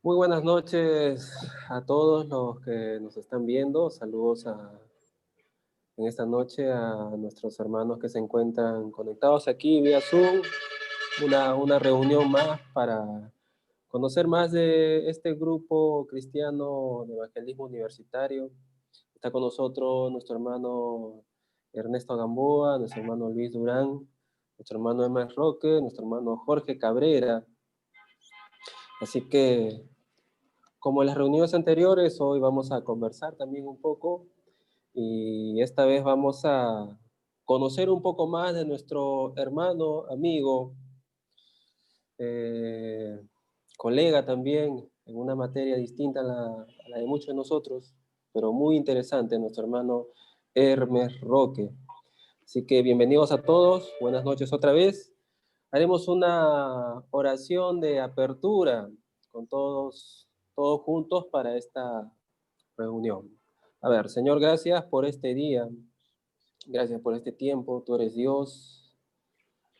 Muy buenas noches a todos los que nos están viendo. Saludos en esta noche a nuestros hermanos que se encuentran conectados aquí vía Zoom. Una reunión más para conocer más de este grupo cristiano de evangelismo universitario. Está con nosotros nuestro hermano Ernesto Gamboa, nuestro hermano Luis Durán, nuestro hermano Emma Roque, nuestro hermano Jorge Cabrera. Así que, como en las reuniones anteriores, hoy vamos a conversar también un poco y esta vez vamos a conocer un poco más de nuestro hermano, amigo, eh, colega también en una materia distinta a la de muchos de nosotros, pero muy interesante, nuestro hermano Hermes Roque. Así que bienvenidos a todos, buenas noches otra vez. Haremos una oración de apertura con todos juntos para esta reunión. A ver, Señor, gracias por este día, gracias por este tiempo, tú eres Dios.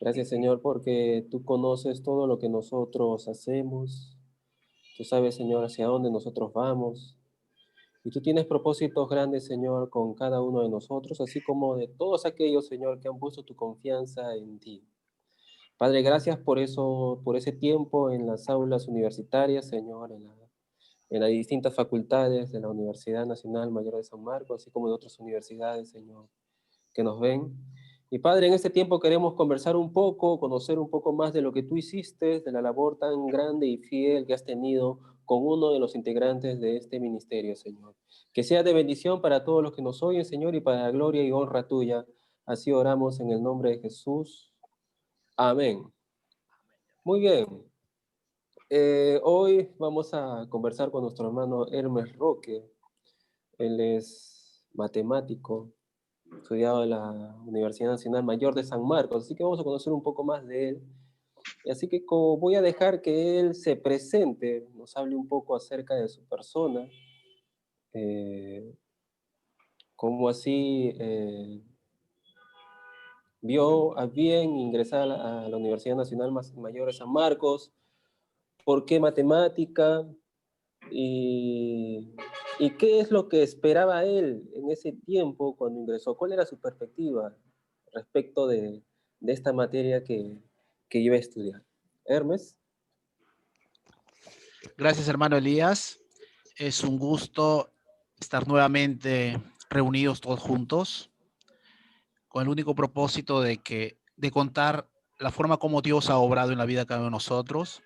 Gracias, Señor, porque tú conoces todo lo que nosotros hacemos. Tú sabes, Señor, hacia dónde nosotros vamos. Y tú tienes propósitos grandes, Señor, con cada uno de nosotros, así como de todos aquellos, Señor, que han puesto tu confianza en ti. Padre, gracias por eso, por ese tiempo en las aulas universitarias, Señor, en las distintas facultades de la Universidad Nacional Mayor de San Marcos, así como de otras universidades, Señor, que nos ven. Y Padre, en este tiempo queremos conversar un poco, conocer un poco más de lo que tú hiciste, de la labor tan grande y fiel que has tenido con uno de los integrantes de este ministerio, Señor. Que sea de bendición para todos los que nos oyen, Señor, y para la gloria y honra tuya. Así oramos en el nombre de Jesús. Amén. Muy bien. Hoy vamos a conversar con nuestro hermano Hermes Roque. Él es matemático, estudiado en la Universidad Nacional Mayor de San Marcos, así que vamos a conocer un poco más de él. Así que voy a dejar que él se presente, nos hable un poco acerca de su persona, eh, cómo así vio a bien ingresar a la Universidad Nacional Mayor de San Marcos, por qué matemática, y, y qué es lo que esperaba él en ese tiempo cuando ingresó, cuál era su perspectiva respecto de esta materia que iba a estudiar. Hermes. Gracias, hermano Elías. Es un gusto estar nuevamente reunidos todos juntos con el único propósito de contar la forma como Dios ha obrado en la vida de cada uno de nosotros,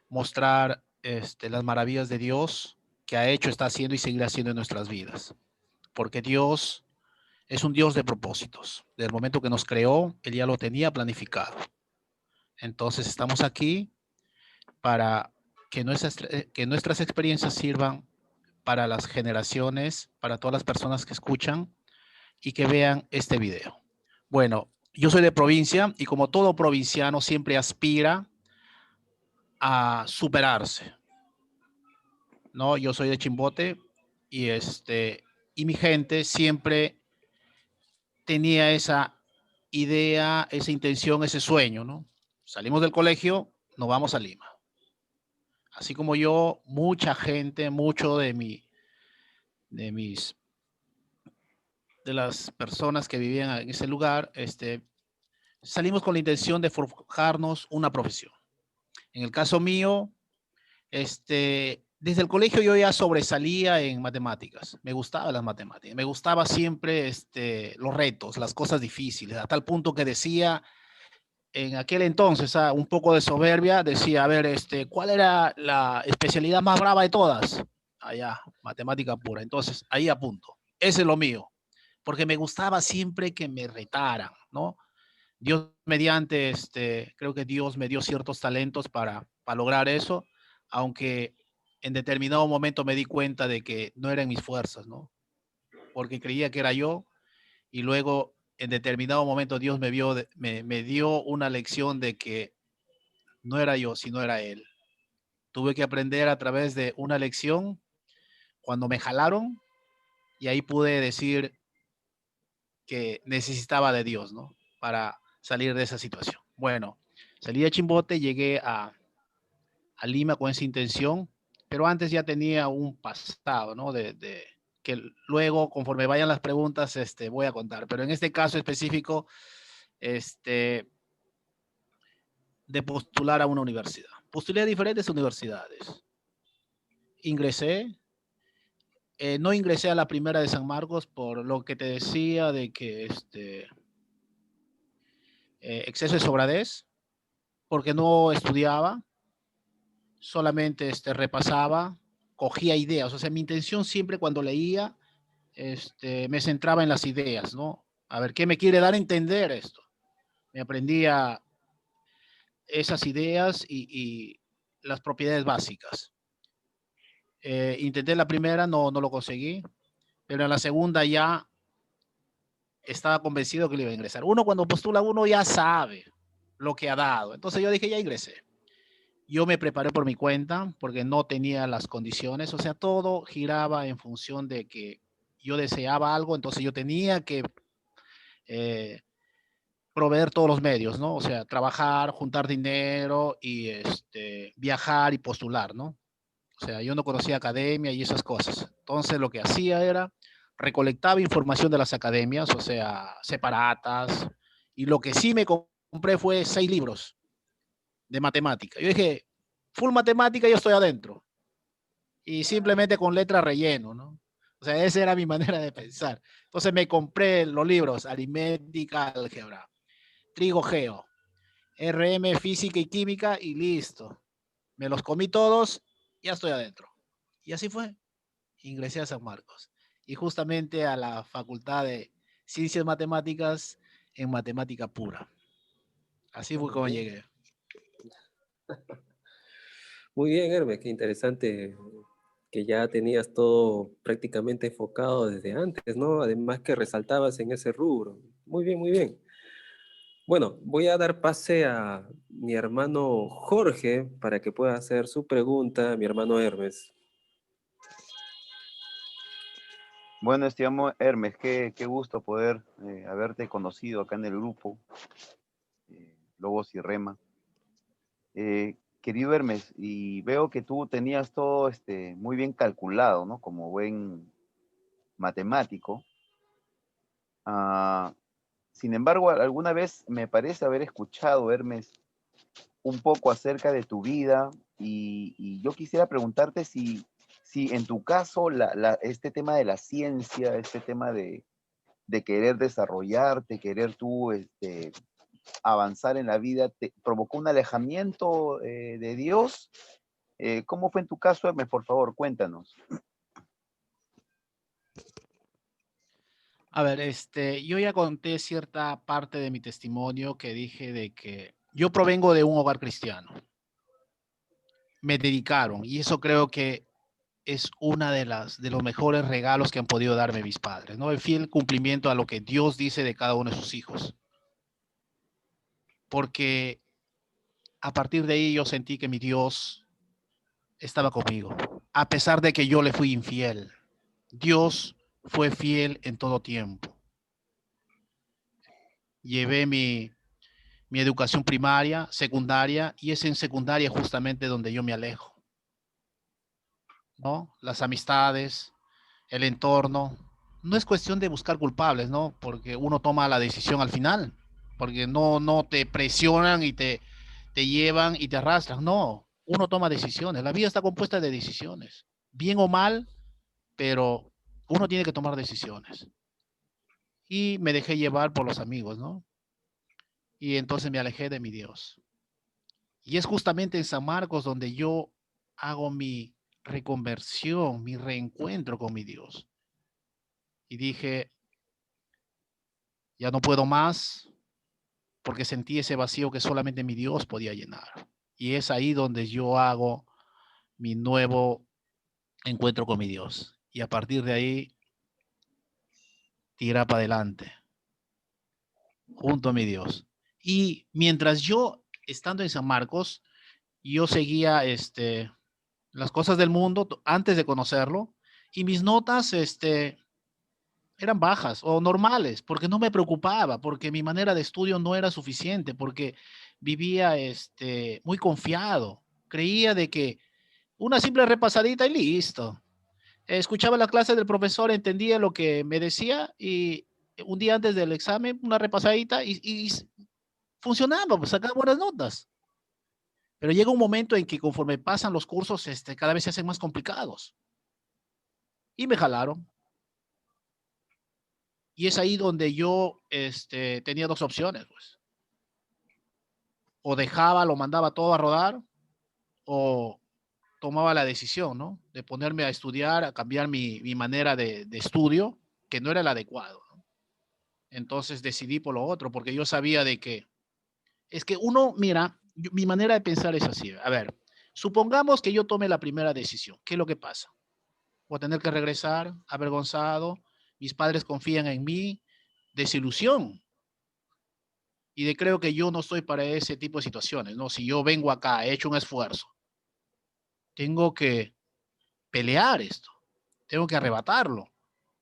mostrar las maravillas de Dios que ha hecho, está haciendo y seguirá haciendo en nuestras vidas. Porque Dios es un Dios de propósitos. Desde el momento que nos creó, Él ya lo tenía planificado. Entonces estamos aquí para que nuestras experiencias sirvan para las generaciones, para todas las personas que escuchan y que vean este video. Bueno, yo soy de provincia y como todo provinciano siempre aspira a superarse, ¿no? Yo soy de Chimbote y y mi gente siempre tenía esa idea, esa intención, ese sueño, ¿no? Salimos del colegio, nos vamos a Lima. Así como yo, mucha gente, mucho de mis de las personas que vivían en ese lugar, salimos con la intención de forjarnos una profesión. En el caso mío, desde el colegio yo ya sobresalía en matemáticas. Me gustaban las matemáticas. Me gustaba siempre los retos, las cosas difíciles, a tal punto que decía en aquel entonces, un poco de soberbia, decía, a ver, ¿cuál era la especialidad más brava de todas? Allá, matemática pura. Entonces, ahí apunto. Ese es lo mío, porque me gustaba siempre que me retaran, ¿no? Dios mediante, creo que Dios me dio ciertos talentos para lograr eso, aunque en determinado momento me di cuenta de que no eran mis fuerzas, ¿no? Porque creía que era yo y luego en determinado momento Dios me dio una lección de que no era yo, sino era Él. Tuve que aprender a través de una lección cuando me jalaron y ahí pude decir que necesitaba de Dios, ¿no? Para salir de esa situación. Bueno, salí de Chimbote, llegué a Lima con esa intención pero antes ya tenía un pasado, ¿no? Que luego, conforme vayan las preguntas, voy a contar. Pero en este caso específico, este, de postular a una universidad. Postulé a diferentes universidades. Ingresé. No ingresé a la primera de San Marcos por lo que te decía de que exceso de sobradez, porque no estudiaba, solamente repasaba, cogía ideas. O sea, mi intención siempre cuando leía, me centraba en las ideas, ¿no? A ver, ¿qué me quiere dar a entender esto? Me aprendía esas ideas y las propiedades básicas. Intenté la primera, no lo conseguí, pero en la segunda ya estaba convencido que le iba a ingresar. Uno cuando postula, uno ya sabe lo que ha dado. Entonces yo dije, ya ingresé. Yo me preparé por mi cuenta porque no tenía las condiciones, o sea, todo giraba en función de que yo deseaba algo, entonces yo tenía que eh, proveer todos los medios, ¿no? O sea, trabajar, juntar dinero y viajar y postular, ¿no? O sea, yo no conocía academia y esas cosas. Entonces lo que hacía era recolectaba información de las academias, o sea, separatas, y lo que sí me compré fue 6 libros de matemática. Yo dije, full matemática, yo estoy adentro. Y simplemente con letras relleno, ¿no? O sea, esa era mi manera de pensar. Entonces me compré los libros, aritmética, álgebra, trigo, geo, RM, física y química, y listo. Me los comí todos, ya estoy adentro. Y así fue. Ingresé a San Marcos y justamente a la Facultad de Ciencias Matemáticas en matemática pura. Así fue Muy como bien. llegué. Muy bien, Hermes, qué interesante que ya tenías todo prácticamente enfocado desde antes, ¿no? Además que resaltabas en ese rubro. Muy bien, muy bien. Bueno, voy a dar pase a mi hermano Jorge para que pueda hacer su pregunta, mi hermano Hermes. Bueno, estimado Hermes, qué gusto poder haberte conocido acá en el grupo Lobos y Rema. Querido Hermes, y veo que tú tenías todo muy bien calculado, ¿no? Como buen matemático. Ah, sin embargo, alguna vez me parece haber escuchado, Hermes, un poco acerca de tu vida y yo quisiera preguntarte si en tu caso este tema de la ciencia, este tema de querer desarrollarte, querer tú avanzar en la vida, te provocó un alejamiento de Dios. ¿Cómo fue en tu caso, Hermes? Por favor, cuéntanos. A ver, yo ya conté cierta parte de mi testimonio que dije de que yo provengo de un hogar cristiano. Me dedicaron y eso creo que es una de los mejores regalos que han podido darme mis padres, ¿no? El fiel cumplimiento a lo que Dios dice de cada uno de sus hijos. Porque a partir de ahí yo sentí que mi Dios estaba conmigo, a pesar de que yo le fui infiel. Dios fue fiel en todo tiempo. Llevé mi educación primaria, secundaria, y es en secundaria justamente donde yo me alejo, ¿no? Las amistades, el entorno. No es cuestión de buscar culpables, ¿no? Porque uno toma la decisión al final, porque no te presionan y te llevan y te arrastran, no. Uno toma decisiones. La vida está compuesta de decisiones, bien o mal, pero uno tiene que tomar decisiones. Y me dejé llevar por los amigos, ¿no? Y entonces me alejé de mi Dios. Y es justamente en San Marcos donde yo hago mi reconversión, mi reencuentro con mi Dios. Y dije, ya no puedo más porque sentí ese vacío que solamente mi Dios podía llenar. Y es ahí donde yo hago mi nuevo encuentro con mi Dios. Y a partir de ahí, tira para adelante, junto a mi Dios. Y mientras yo, estando en San Marcos, yo seguía las cosas del mundo antes de conocerlo y mis notas eran bajas o normales porque no me preocupaba, porque mi manera de estudio no era suficiente, porque vivía muy confiado. Creía de que Una simple repasadita y listo. Escuchaba la clase del profesor, entendía lo que me decía y un día antes del examen, una repasadita y funcionaba, pues sacaba buenas notas. Pero llega un momento en que conforme pasan los cursos, cada vez se hacen más complicados. Y me jalaron. Y es ahí donde yo tenía dos opciones, pues. O dejaba, lo mandaba todo a rodar, o tomaba la decisión, ¿no? De ponerme a estudiar, a cambiar mi manera de estudio, que no era el adecuado, ¿no? Entonces decidí por lo otro, porque yo sabía de que, es que uno, mira, mi manera de pensar es así. A ver, supongamos que yo tome la primera decisión. ¿Qué es lo que pasa? Voy a tener que regresar avergonzado, mis padres confían en mí, desilusión. Y de creo que yo no estoy para ese tipo de situaciones, ¿no? Si yo vengo acá, he hecho un esfuerzo, tengo que pelear esto, tengo que arrebatarlo,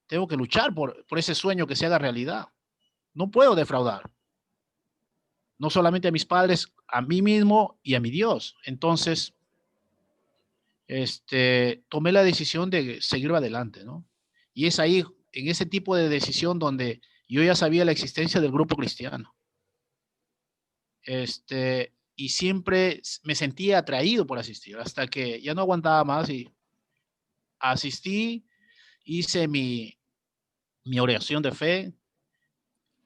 tengo que luchar por ese sueño que se haga realidad. No puedo defraudar, no solamente a mis padres, a mí mismo y a mi Dios. Entonces, tomé la decisión de seguir adelante, ¿no? Y es ahí, en ese tipo de decisión donde yo ya sabía la existencia del grupo cristiano. Y siempre me sentía atraído por asistir, hasta que ya no aguantaba más y asistí, hice mi oración de fe,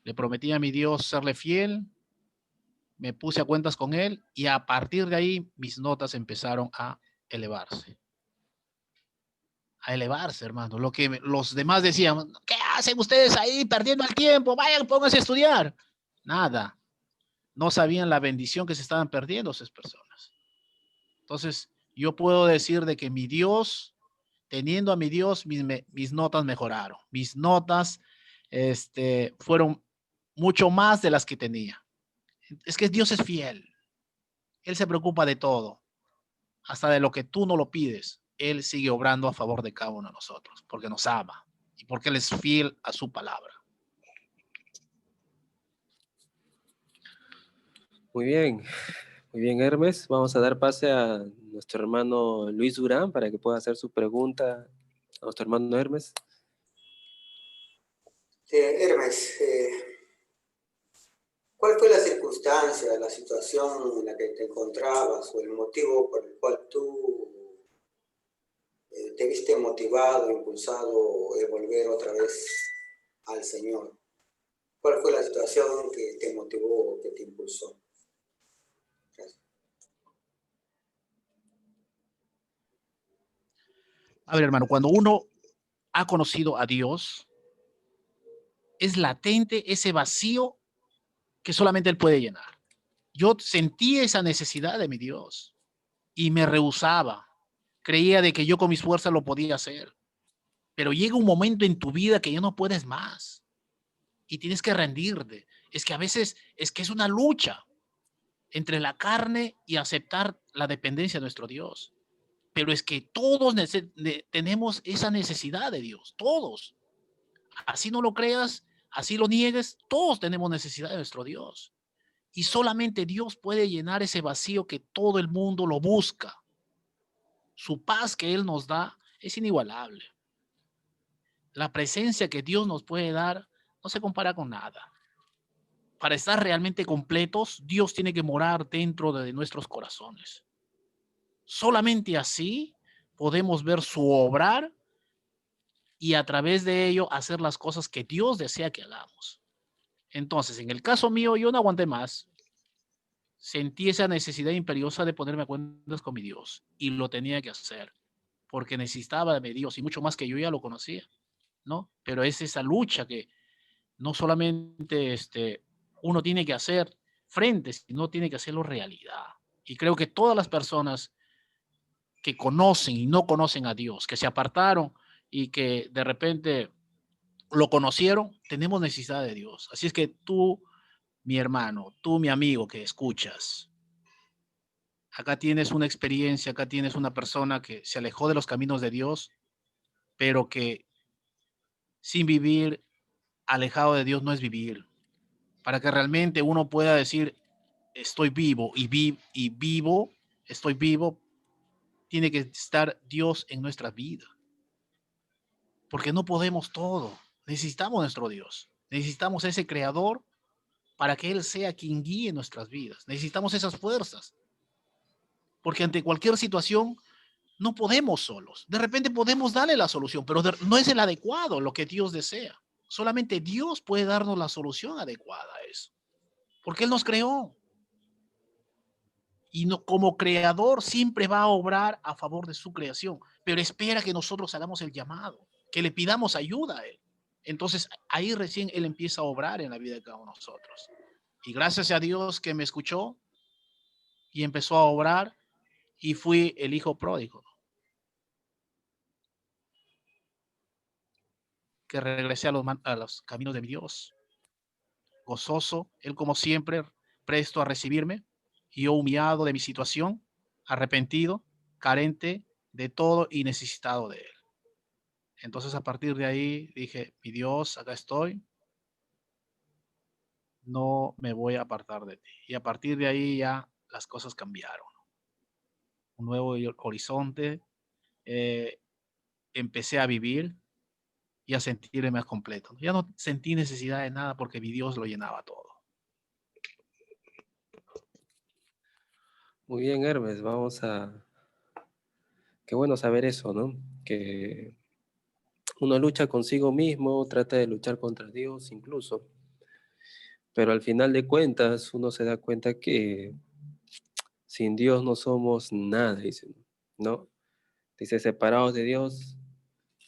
le prometí a mi Dios serle fiel, me puse a cuentas con él y a partir de ahí mis notas empezaron a elevarse. A elevarse, hermano. Lo que los demás decían, ¿qué hacen ustedes ahí perdiendo el tiempo? Vayan, pónganse a estudiar. Nada. No sabían la bendición que se estaban perdiendo esas personas. Entonces, yo puedo decir de que mi Dios, teniendo a mi Dios, mis notas mejoraron. Mis notas fueron mucho más de las que tenía. Es que Dios es fiel. Él se preocupa de todo, hasta de lo que tú no lo pides. Él sigue obrando a favor de cada uno de nosotros, porque nos ama y porque Él es fiel a su palabra. Muy bien, muy bien, Hermes. Vamos a dar pase a nuestro hermano Luis Durán para que pueda hacer su pregunta a nuestro hermano Hermes. Hermes, ¿cuál fue la circunstancia, la situación en la que te encontrabas o el motivo por el cual tú te viste motivado, impulsado de volver otra vez al Señor? ¿Cuál fue la situación que te motivó, que te impulsó? Gracias. A ver, hermano, cuando uno ha conocido a Dios, es latente ese vacío que solamente Él puede llenar. Yo sentí esa necesidad de mi Dios y me rehusaba. Creía de que yo con mis fuerzas lo podía hacer. Pero llega un momento en tu vida que ya no puedes más y tienes que rendirte. Es que a veces es que es una lucha entre la carne y aceptar la dependencia de nuestro Dios. Pero es que todos tenemos esa necesidad de Dios, todos. Así no lo creas, así lo niegues, todos tenemos necesidad de nuestro Dios. Y solamente Dios puede llenar ese vacío que todo el mundo lo busca. Su paz que Él nos da es inigualable. La presencia que Dios nos puede dar no se compara con nada. Para estar realmente completos, Dios tiene que morar dentro de nuestros corazones. Solamente así podemos ver su obrar y a través de ello hacer las cosas que Dios desea que hagamos. Entonces, en el caso mío, yo no aguanté más. Sentí esa necesidad imperiosa de ponerme a cuentas con mi Dios y lo tenía que hacer porque necesitaba de Dios y mucho más que yo ya lo conocía, ¿no? Pero es esa lucha que no solamente uno tiene que hacer frente, sino tiene que hacerlo realidad. Y creo que todas las personas que conocen y no conocen a Dios, que se apartaron y que de repente lo conocieron, tenemos necesidad de Dios. Así es que tú, mi hermano, tú, mi amigo que escuchas, acá tienes una experiencia, acá tienes una persona que se alejó de los caminos de Dios, pero que sin vivir alejado de Dios no es vivir. Para que realmente uno pueda decir, estoy vivo y vivo, estoy vivo tiene que estar Dios en nuestra vida. Porque no podemos todo. Necesitamos nuestro Dios. Necesitamos ese creador para que Él sea quien guíe nuestras vidas. Necesitamos esas fuerzas. Porque ante cualquier situación no podemos solos. De repente podemos darle la solución, pero no es el adecuado lo que Dios desea. Solamente Dios puede darnos la solución adecuada a eso. Porque Él nos creó. Y no, como creador siempre va a obrar a favor de su creación, pero espera que nosotros hagamos el llamado, que le pidamos ayuda a Él. Entonces ahí recién Él empieza a obrar en la vida de cada uno de nosotros. Y gracias a Dios que me escuchó y empezó a obrar, y fui el hijo pródigo, que regresé a los caminos de mi Dios, gozoso, Él como siempre, presto a recibirme, y yo humillado de mi situación, arrepentido, carente de todo y necesitado de Él. Entonces a partir de ahí dije, mi Dios, acá estoy, no me voy a apartar de ti. Y a partir de ahí ya las cosas cambiaron. Un nuevo horizonte, empecé a vivir y a sentirme más completo. Ya no sentí necesidad de nada porque mi Dios lo llenaba todo. Muy bien, Hermes, qué bueno saber eso, ¿no? Que uno lucha consigo mismo, trata de luchar contra Dios incluso, pero al final de cuentas uno se da cuenta que sin Dios no somos nada, dice, ¿no? Dice, separados de Dios,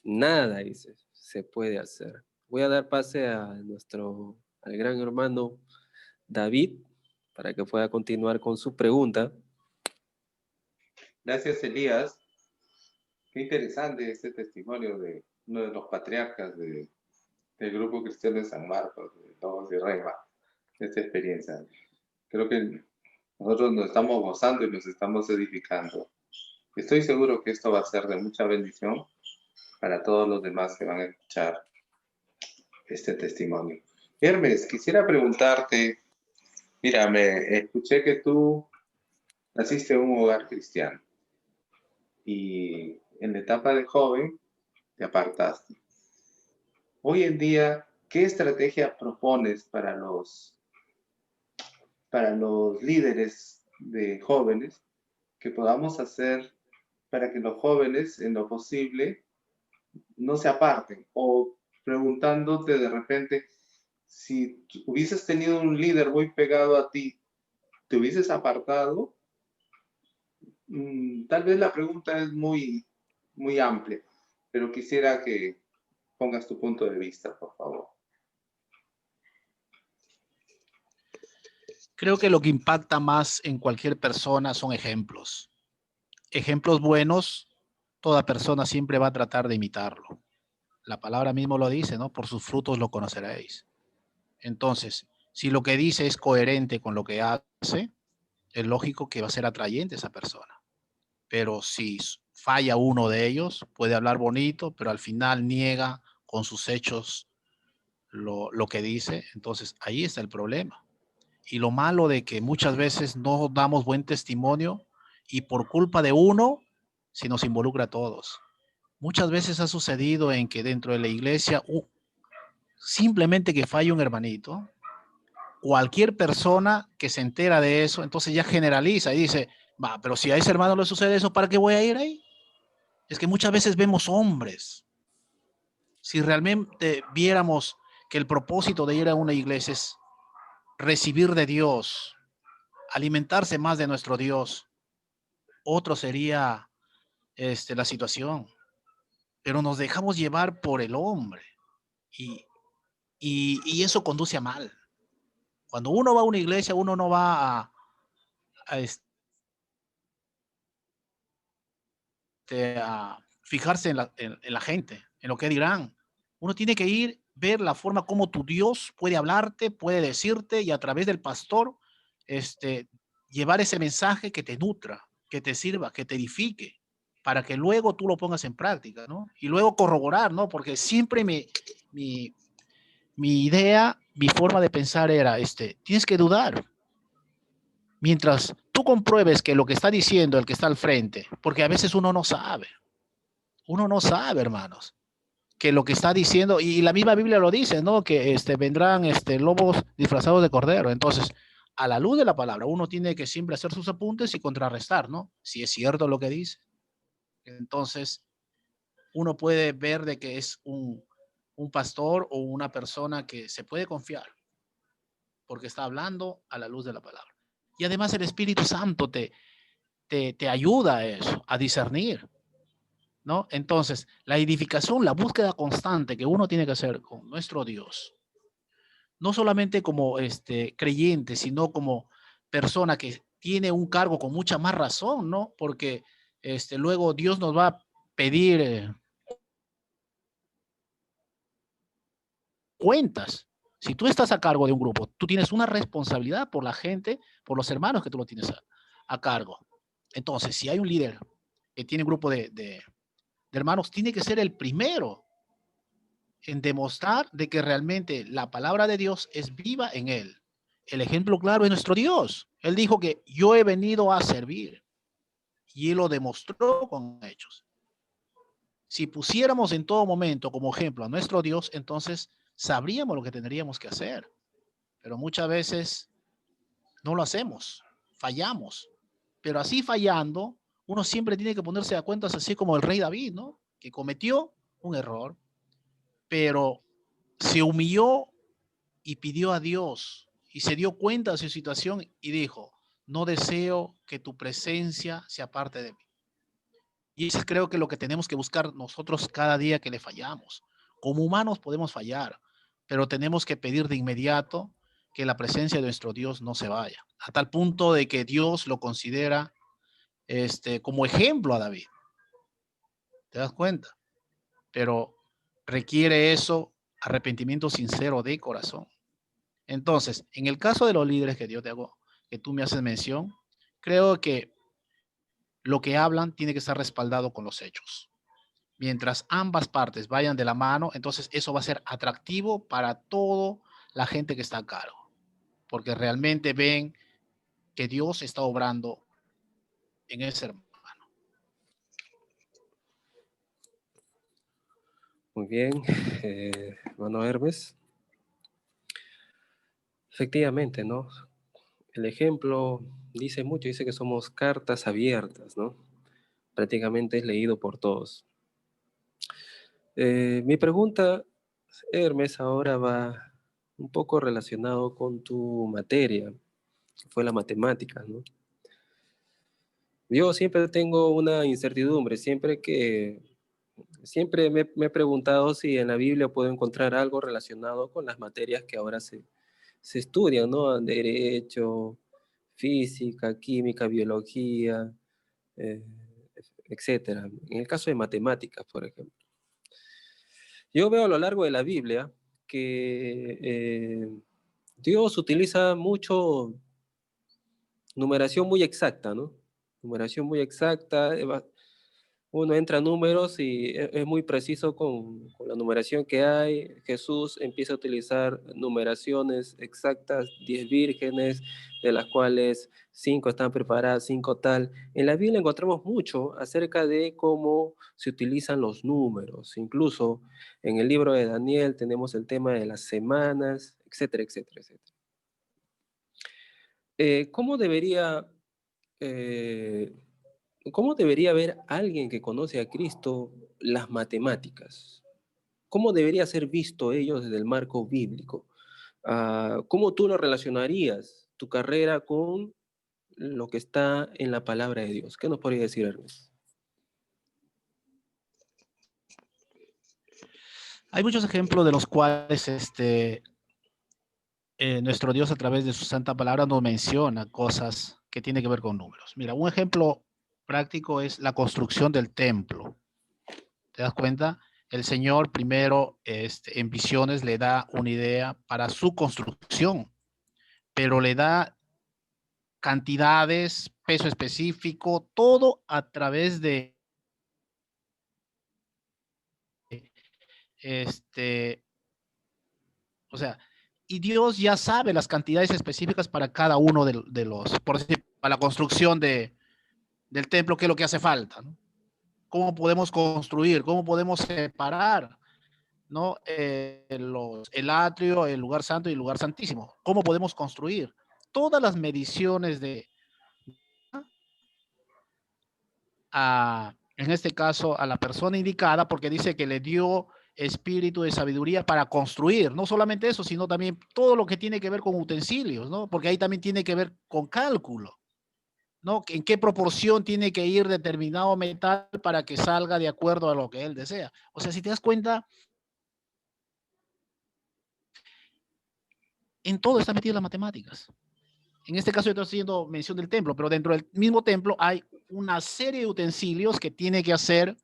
nada, dice, se puede hacer. Voy a dar pase al gran hermano David para que pueda continuar con su pregunta. Gracias, Elías. Qué interesante este testimonio de uno de los patriarcas del Grupo Cristiano de San Marcos, de Lobos de Rema, esta experiencia. Creo que nosotros nos estamos gozando y nos estamos edificando. Estoy seguro que esto va a ser de mucha bendición para todos los demás que van a escuchar este testimonio. Hermes, quisiera preguntarte, mira, me escuché que tú naciste en un hogar cristiano y en la etapa de joven te apartaste. Hoy en día, ¿qué estrategia propones para los líderes de jóvenes que podamos hacer para que los jóvenes, en lo posible, no se aparten? O preguntándote de repente, si hubieses tenido un líder muy pegado a ti, ¿te hubieses apartado? Tal vez la pregunta es muy, muy amplia, pero quisiera que pongas tu punto de vista, por favor. Creo que lo que impacta más en cualquier persona son ejemplos. Ejemplos buenos, toda persona siempre va a tratar de imitarlo. La palabra mismo lo dice, ¿no? Por sus frutos lo conoceréis. Entonces, si lo que dice es coherente con lo que hace, es lógico que va a ser atrayente esa persona. Pero si falla uno de ellos, puede hablar bonito, pero al final niega con sus hechos lo que dice. Entonces, ahí está el problema. Y lo malo de que muchas veces no damos buen testimonio y por culpa de uno se nos involucra a todos. Muchas veces ha sucedido en que dentro de la iglesia, simplemente que falle un hermanito, cualquier persona que se entera de eso, entonces ya generaliza y dice, va, pero si a ese hermano le sucede eso, ¿para qué voy a ir ahí? Es que muchas veces vemos hombres. Si realmente viéramos que el propósito de ir a una iglesia es recibir de Dios, alimentarse más de nuestro Dios, otro sería la situación. Pero nos dejamos llevar por el hombre y eso conduce a mal. Cuando uno va a una iglesia, uno no va a fijarse en la gente, en lo que dirán. Uno tiene que ir, ver la forma como tu Dios puede hablarte, puede decirte y a través del pastor llevar ese mensaje que te nutra, que te sirva, que te edifique, para que luego tú lo pongas en práctica, ¿no? Y luego corroborar, ¿no? Porque siempre mi idea, mi forma de pensar era, tienes que dudar. Mientras tú compruebes que lo que está diciendo el que está al frente, porque a veces uno no sabe, hermanos, que lo que está diciendo, y la misma Biblia lo dice, ¿no? Que vendrán lobos disfrazados de cordero. Entonces, a la luz de la palabra, uno tiene que siempre hacer sus apuntes y contrarrestar, ¿no? Si es cierto lo que dice. Entonces, uno puede ver de que es un pastor o una persona que se puede confiar, porque está hablando a la luz de la palabra. Y además el Espíritu Santo te ayuda a eso, a discernir, ¿no? Entonces, la edificación, la búsqueda constante que uno tiene que hacer con nuestro Dios, no solamente como creyente, sino como persona que tiene un cargo con mucha más razón, ¿no? Porque luego Dios nos va a pedir cuentas. Si tú estás a cargo de un grupo, tú tienes una responsabilidad por la gente, por los hermanos que tú lo tienes a cargo. Entonces, si hay un líder que tiene un grupo de hermanos, tiene que ser el primero en demostrar de que realmente la palabra de Dios es viva en él. El ejemplo claro es nuestro Dios. Él dijo que yo he venido a servir y él lo demostró con hechos. Si pusiéramos en todo momento como ejemplo a nuestro Dios, entonces sabríamos lo que tendríamos que hacer. Pero muchas veces no lo hacemos, fallamos. Pero así fallando, uno siempre tiene que ponerse a cuentas, así como el rey David, ¿no? Que cometió un error, pero se humilló y pidió a Dios y se dio cuenta de su situación y dijo, no deseo que tu presencia se aparte de mí. Y eso creo que lo que tenemos que buscar nosotros cada día que le fallamos. Como humanos podemos fallar, pero tenemos que pedir de inmediato que la presencia de nuestro Dios no se vaya, a tal punto de que Dios lo considera como ejemplo a David. ¿Te das cuenta? Pero requiere eso arrepentimiento sincero de corazón. Entonces, en el caso de los líderes que yo te hago, que tú me haces mención, creo que lo que hablan tiene que estar respaldado con los hechos. Mientras ambas partes vayan de la mano, entonces eso va a ser atractivo para toda la gente que está a cargo, porque realmente ven que Dios está obrando en ese hermano. Muy bien, hermano Hermes. Efectivamente, ¿no? El ejemplo dice mucho, dice que somos cartas abiertas, ¿no? Prácticamente es leído por todos. Mi pregunta, Hermes, ahora va un poco relacionado con tu materia, que fue la matemática, ¿no? Yo siempre tengo una incertidumbre, siempre me he preguntado si en la Biblia puedo encontrar algo relacionado con las materias que ahora se estudian, ¿no? Derecho, física, química, biología, eh, etcétera. En el caso de matemáticas, por ejemplo. Yo veo a lo largo de la Biblia que Dios utiliza mucho numeración muy exacta, ¿no? Numeración muy exacta, uno entra a números y es muy preciso con la numeración que hay. Jesús empieza a utilizar numeraciones exactas, 10 vírgenes, de las cuales 5 están preparadas, 5 tal. En la Biblia encontramos mucho acerca de cómo se utilizan los números. Incluso en el libro de Daniel tenemos el tema de las semanas, etcétera, etcétera, etcétera. ¿Cómo debería... Eh, ¿Cómo debería ver alguien que conoce a Cristo las matemáticas? ¿Cómo debería ser visto ellos desde el marco bíblico? ¿Cómo tú lo relacionarías, tu carrera, con lo que está en la palabra de Dios? ¿Qué nos podría decir, Ernest? Hay muchos ejemplos de los cuales nuestro Dios a través de su santa palabra nos menciona cosas que tienen que ver con números. Mira, un ejemplo práctico es la construcción del templo. ¿Te das cuenta? El Señor primero en visiones le da una idea para su construcción, pero le da cantidades, peso específico, todo a través de o sea, y Dios ya sabe las cantidades específicas para cada uno de los, por decir, para la construcción del templo, qué es lo que hace falta, ¿no? Cómo podemos construir, cómo podemos separar, ¿no? El atrio, el lugar santo y el lugar santísimo. ¿Cómo podemos construir? Todas las mediciones en este caso, a la persona indicada, porque dice que le dio espíritu de sabiduría para construir. No solamente eso, sino también todo lo que tiene que ver con utensilios, ¿no? Porque ahí también tiene que ver con cálculo, ¿no? En qué proporción tiene que ir determinado metal para que salga de acuerdo a lo que él desea. O sea, si te das cuenta, en todo está metido las matemáticas. En este caso yo estoy haciendo mención del templo, pero dentro del mismo templo hay una serie de utensilios que tiene que hacer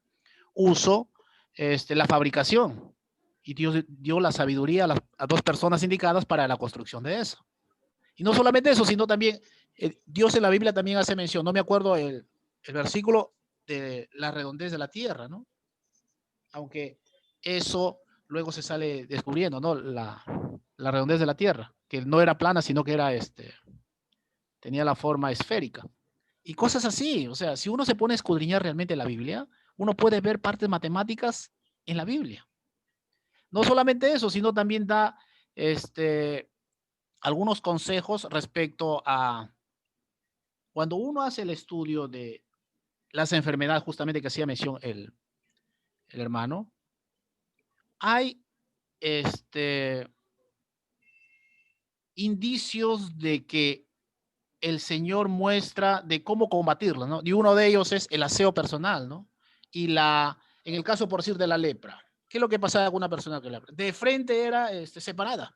uso la fabricación. Y Dios dio la sabiduría a dos personas indicadas para la construcción de eso. Y no solamente eso, sino también Dios en la Biblia también hace mención, no me acuerdo el versículo de la redondez de la tierra, ¿no? Aunque eso luego se sale descubriendo, ¿no? La redondez de la tierra, que no era plana, sino que era tenía la forma esférica. Y cosas así, o sea, si uno se pone a escudriñar realmente la Biblia, uno puede ver partes matemáticas en la Biblia. No solamente eso, sino también da algunos consejos respecto a cuando uno hace el estudio de las enfermedades, justamente que hacía mención el hermano, hay indicios de que el Señor muestra de cómo combatirlo, ¿no? Y uno de ellos es el aseo personal, ¿no? Y en el caso, por decir, de la lepra, ¿qué es lo que pasaba con una persona con lepra? De frente era separada.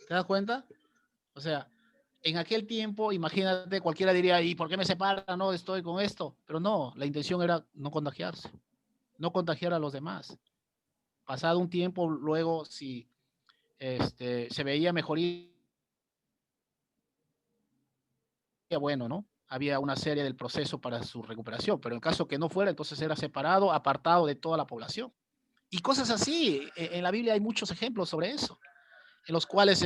¿Te das cuenta? O sea, en aquel tiempo, imagínate, cualquiera diría, ¿y por qué me separa? No, estoy con esto. Pero no, la intención era no contagiarse, no contagiar a los demás. Pasado un tiempo, luego, si se veía mejoría, bueno, ¿no? Había una serie del proceso para su recuperación, pero en caso que no fuera, entonces era separado, apartado de toda la población. Y cosas así, en la Biblia hay muchos ejemplos sobre eso, en los cuales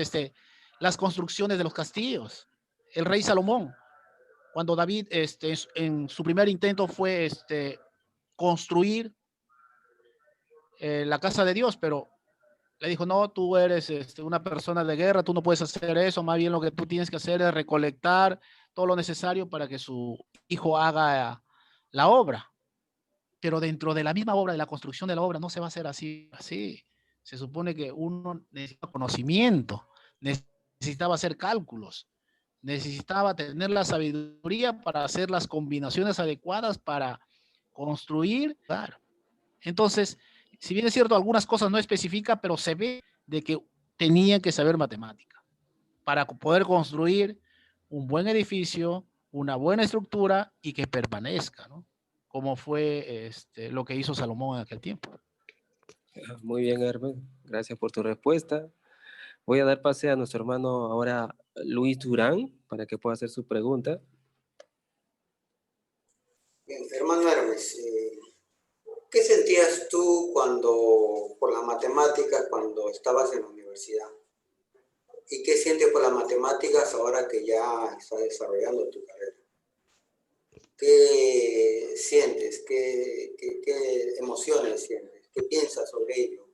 las construcciones de los castillos, el rey Salomón, cuando David en su primer intento fue construir la casa de Dios, pero le dijo, no, tú eres una persona de guerra, tú no puedes hacer eso, más bien lo que tú tienes que hacer es recolectar todo lo necesario para que su hijo haga la obra. Pero dentro de la misma obra, de la construcción de la obra, no se va a hacer así. Se supone que uno necesita conocimiento, necesitaba hacer cálculos, necesitaba tener la sabiduría para hacer las combinaciones adecuadas para construir. Claro. Entonces, si bien es cierto, algunas cosas no especifica, pero se ve de que tenían que saber matemática para poder construir un buen edificio, una buena estructura y que permanezca, ¿no? Como fue lo que hizo Salomón en aquel tiempo. Muy bien, Hermes. Gracias por tu respuesta. Voy a dar pase a nuestro hermano ahora, Luis Durán, para que pueda hacer su pregunta. Bien, hermano Hermes, ¿qué sentías tú por la matemática cuando estabas en la universidad? ¿Y qué sientes por las matemáticas ahora que ya estás desarrollando tu carrera? ¿Qué sientes? ¿Qué emociones sientes? ¿Qué piensas sobre ello?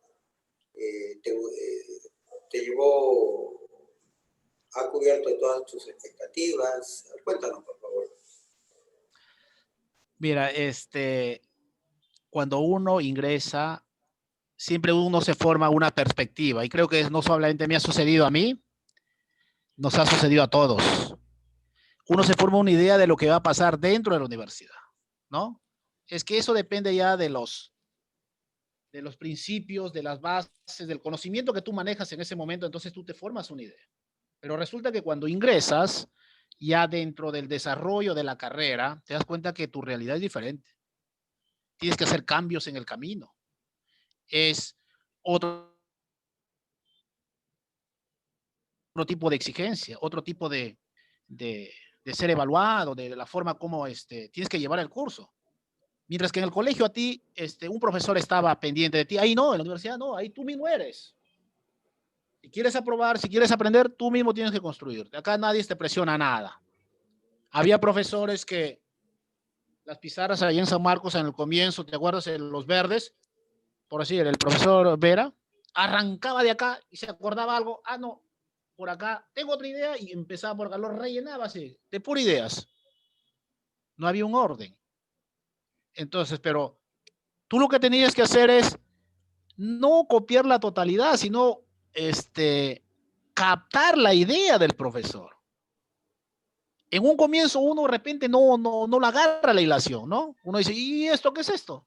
¿Te llevó, ha cubierto todas tus expectativas? Cuéntanos, por favor. Mira, cuando uno ingresa, siempre uno se forma una perspectiva y creo que no solamente me ha sucedido a mí, nos ha sucedido a todos. Uno se forma una idea de lo que va a pasar dentro de la universidad, ¿no? Es que eso depende ya de los principios, de las bases, del conocimiento que tú manejas en ese momento, entonces tú te formas una idea. Pero resulta que cuando ingresas, ya dentro del desarrollo de la carrera, te das cuenta que tu realidad es diferente. Tienes que hacer cambios en el camino. Es otro tipo de exigencia, otro tipo de ser evaluado, de la forma como tienes que llevar el curso. Mientras que en el colegio a ti, un profesor estaba pendiente de ti. Ahí no, en la universidad no, ahí tú mismo eres. Si quieres aprobar, si quieres aprender, tú mismo tienes que construir. Acá nadie te presiona nada. Había profesores que las pizarras ahí en San Marcos en el comienzo, ¿te acuerdas? En los verdes, por decir, el profesor Vera, arrancaba de acá y se acordaba algo. Ah, no, por acá tengo otra idea y empezaba por acá, lo rellenaba así, de pura ideas. No había un orden. Entonces, pero tú lo que tenías que hacer es no copiar la totalidad, sino captar la idea del profesor. En un comienzo uno de repente no la agarra la hilación, ¿no? Uno dice, ¿y esto qué es esto?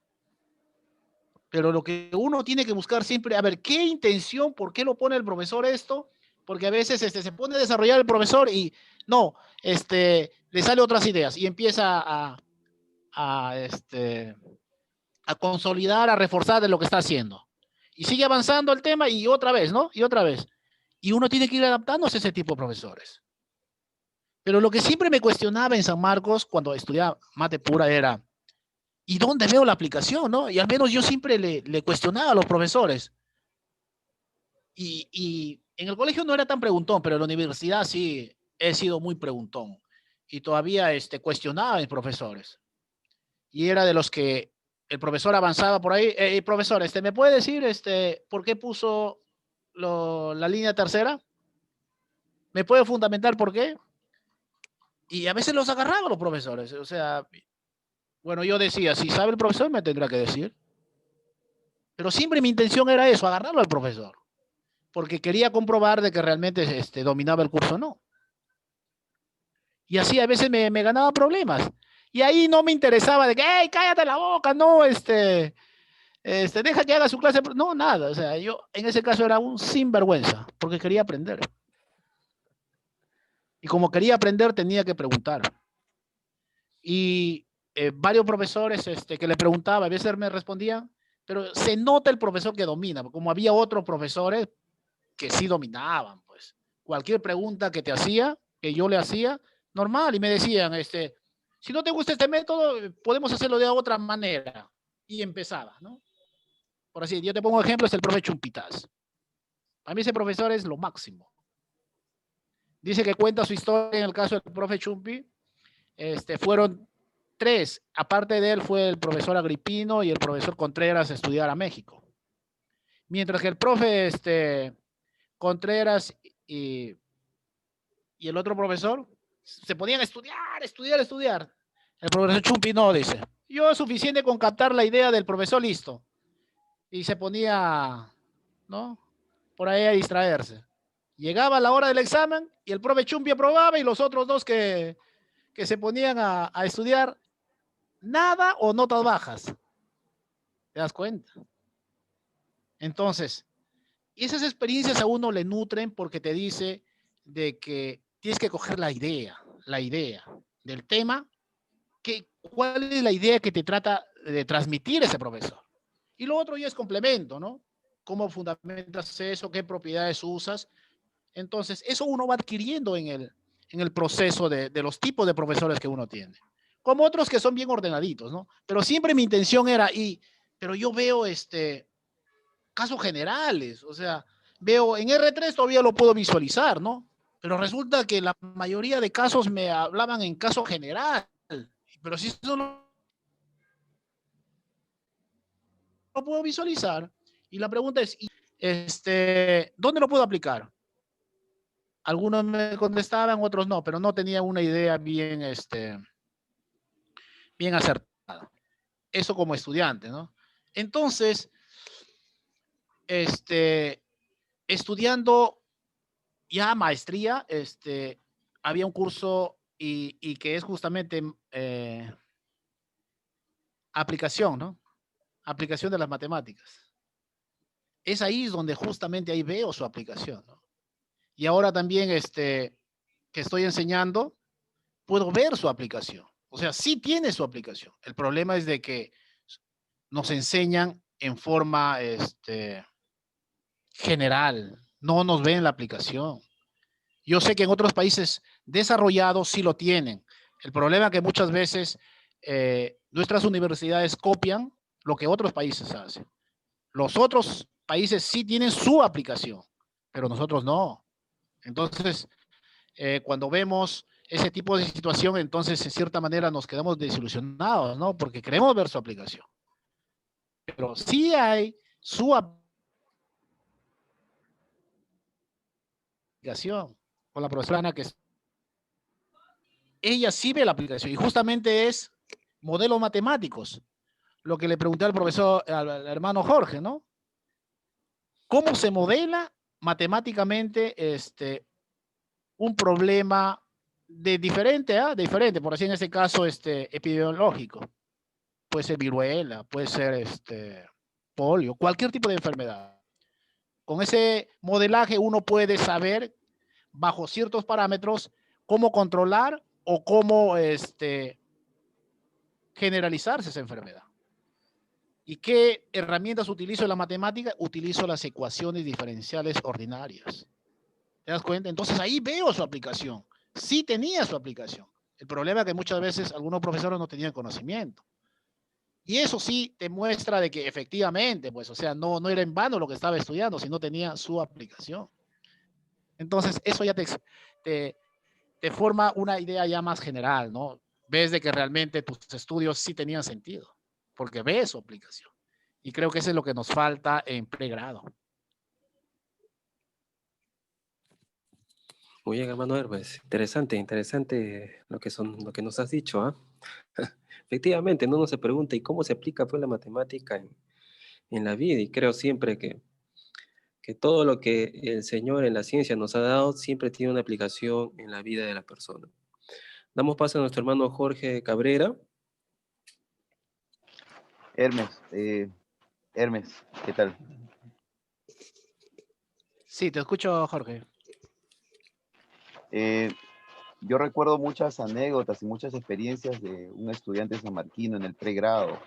Pero lo que uno tiene que buscar siempre, a ver, ¿qué intención, por qué lo pone el profesor esto? Porque a veces se pone a desarrollar el profesor y no, le sale otras ideas y empieza a consolidar, a reforzar de lo que está haciendo. Y sigue avanzando el tema y otra vez, ¿no? Y otra vez. Y uno tiene que ir adaptándose a ese tipo de profesores. Pero lo que siempre me cuestionaba en San Marcos cuando estudiaba mate pura era, ¿y dónde veo la aplicación, no? Y al menos yo siempre le cuestionaba a los profesores. Y en el colegio no era tan preguntón, pero en la universidad sí he sido muy preguntón. Y todavía cuestionaba a mis profesores. Y era de los que el profesor avanzaba por ahí. Profesor, ¿me puede decir por qué puso la línea tercera? ¿Me puede fundamentar por qué? Y a veces los agarraba los profesores. O sea, bueno, yo decía, si sabe el profesor me tendrá que decir. Pero siempre mi intención era eso, agarrarlo al profesor. Porque quería comprobar de que realmente dominaba el curso o no. Y así a veces me ganaba problemas. Y ahí no me interesaba de que, ¡hey, cállate la boca! No, deja que haga su clase. No, nada. O sea, yo en ese caso era un sinvergüenza, porque quería aprender. Y como quería aprender, tenía que preguntar. Y varios profesores que le preguntaba, a veces me respondían, pero se nota el profesor que domina, como había otros profesores que sí dominaban, pues. Cualquier pregunta que te hacía, que yo le hacía, normal, y me decían, si no te gusta este método, podemos hacerlo de otra manera. Y empezaba, ¿no? Por así, yo te pongo ejemplo, es el profe Chumpitas. A mí ese profesor es lo máximo. Dice que cuenta su historia en el caso del profe Chumpi. Fueron 3. Aparte de él fue el profesor Agripino y el profesor Contreras a estudiar a México. Mientras que el profe Contreras y el otro profesor se ponían a estudiar. El profesor Chumpi no, dice. Yo es suficiente con captar la idea del profesor, listo. Y se ponía, ¿no? Por ahí a distraerse. Llegaba la hora del examen y el profe Chumpi aprobaba y los otros 2 que se ponían a estudiar nada o notas bajas. ¿Te das cuenta? Entonces, esas experiencias a uno le nutren porque te dice de que tienes que coger la idea del tema, cuál es la idea que te trata de transmitir ese profesor. Y lo otro ya es complemento, ¿no? ¿Cómo fundamentas eso? ¿Qué propiedades usas? Entonces, eso uno va adquiriendo en el proceso de los tipos de profesores que uno tiene. Como otros que son bien ordenaditos, ¿no? Pero siempre mi intención era, pero yo veo casos generales, o sea, veo en R3 todavía lo puedo visualizar, ¿no? Pero resulta que la mayoría de casos me hablaban en caso general, pero si eso no lo puedo visualizar, y la pregunta es, ¿dónde lo puedo aplicar? Algunos me contestaban, otros no, pero no tenía una idea bien, bien acertada. Eso como estudiante, ¿no? Entonces, estudiando ya maestría, había un curso y que es justamente aplicación, ¿no? Aplicación de las matemáticas. Es ahí donde justamente ahí veo su aplicación, ¿no? Y ahora también que estoy enseñando, puedo ver su aplicación. O sea, sí tiene su aplicación. El problema es de que nos enseñan en forma general, no nos ven la aplicación. Yo sé que en otros países desarrollados sí lo tienen. El problema es que muchas veces nuestras universidades copian lo que otros países hacen. Los otros países sí tienen su aplicación, pero nosotros no. Entonces, cuando vemos ese tipo de situación, entonces en cierta manera nos quedamos desilusionados, ¿no? Porque queremos ver su aplicación. Pero sí hay su aplicación con la profesora Ana, que ella sí ve la aplicación y justamente es modelos matemáticos. Lo que le pregunté al profesor, al hermano Jorge, ¿no? ¿Cómo se modela matemáticamente un problema de diferente, diferente, por así en este caso, epidemiológico? Puede ser viruela, puede ser polio, cualquier tipo de enfermedad. Con ese modelaje uno puede saber, bajo ciertos parámetros, cómo controlar o cómo generalizarse esa enfermedad. ¿Y qué herramientas utilizo en la matemática? Utilizo las ecuaciones diferenciales ordinarias. ¿Te das cuenta? Entonces ahí veo su aplicación. Sí tenía su aplicación. El problema es que muchas veces algunos profesores no tenían conocimiento. Y eso sí te muestra de que efectivamente, pues, o sea, no era en vano lo que estaba estudiando, sino tenía su aplicación. Entonces, eso ya te forma una idea ya más general, ¿no? Ves de que realmente tus estudios sí tenían sentido, porque ves su aplicación. Y creo que eso es lo que nos falta en pregrado. Muy bien, hermano Hermes. Interesante, interesante lo que nos has dicho, ¿ah? Efectivamente, uno se pregunta, ¿y cómo se aplica pues la matemática en la vida? Y creo siempre que todo lo que el Señor en la ciencia nos ha dado siempre tiene una aplicación en la vida de la persona. Damos paso a nuestro hermano Jorge Cabrera. Hermes, Hermes, ¿qué tal? Sí, te escucho, Jorge. Yo recuerdo muchas anécdotas y muchas experiencias de un estudiante sanmarquino en el pregrado,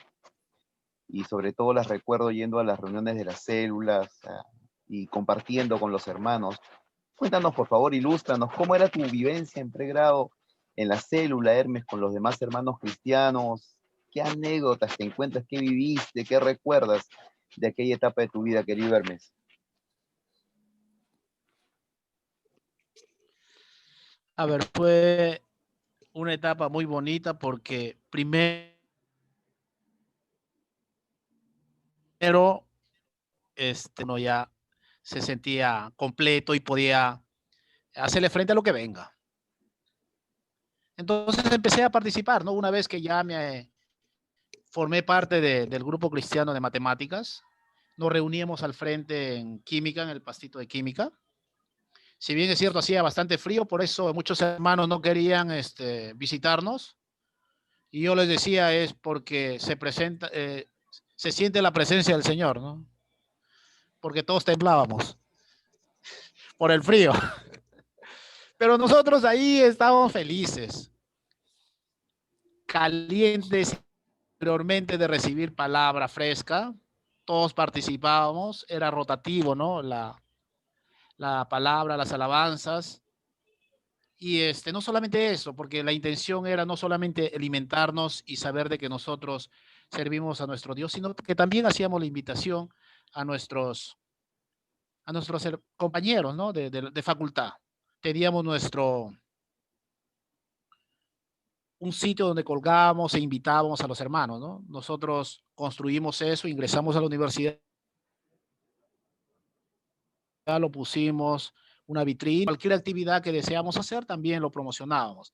y sobre todo las recuerdo yendo a las reuniones de las células, y compartiendo con los hermanos. Cuéntanos, por favor, ilústranos, ¿cómo era tu vivencia en pregrado en la célula, Hermes, con los demás hermanos cristianos? ¿Qué anécdotas te encuentras, qué viviste, qué recuerdas de aquella etapa de tu vida, querido Hermes? A ver, fue una etapa muy bonita porque primero uno ya se sentía completo y podía hacerle frente a lo que venga. Entonces empecé a participar, ¿no? Una vez que ya me formé parte del grupo cristiano de matemáticas, nos reuníamos al frente en química, en el pastito de química. Si bien es cierto, hacía bastante frío, por eso muchos hermanos no querían visitarnos. Y yo les decía, es porque se siente la presencia del Señor, ¿no? Porque todos temblábamos por el frío. Pero nosotros ahí estábamos felices, calientes anteriormente de recibir palabra fresca. Todos participábamos, era rotativo, ¿no? La palabra, las alabanzas. Y no solamente eso, porque la intención era no solamente alimentarnos y saber de que nosotros servimos a nuestro Dios, sino que también hacíamos la invitación a nuestros compañeros, ¿no? de facultad. Teníamos un sitio donde colgábamos e invitábamos a los hermanos, ¿no? Nosotros construimos eso, ingresamos a la universidad, lo pusimos, una vitrina, cualquier actividad que deseamos hacer también lo promocionábamos.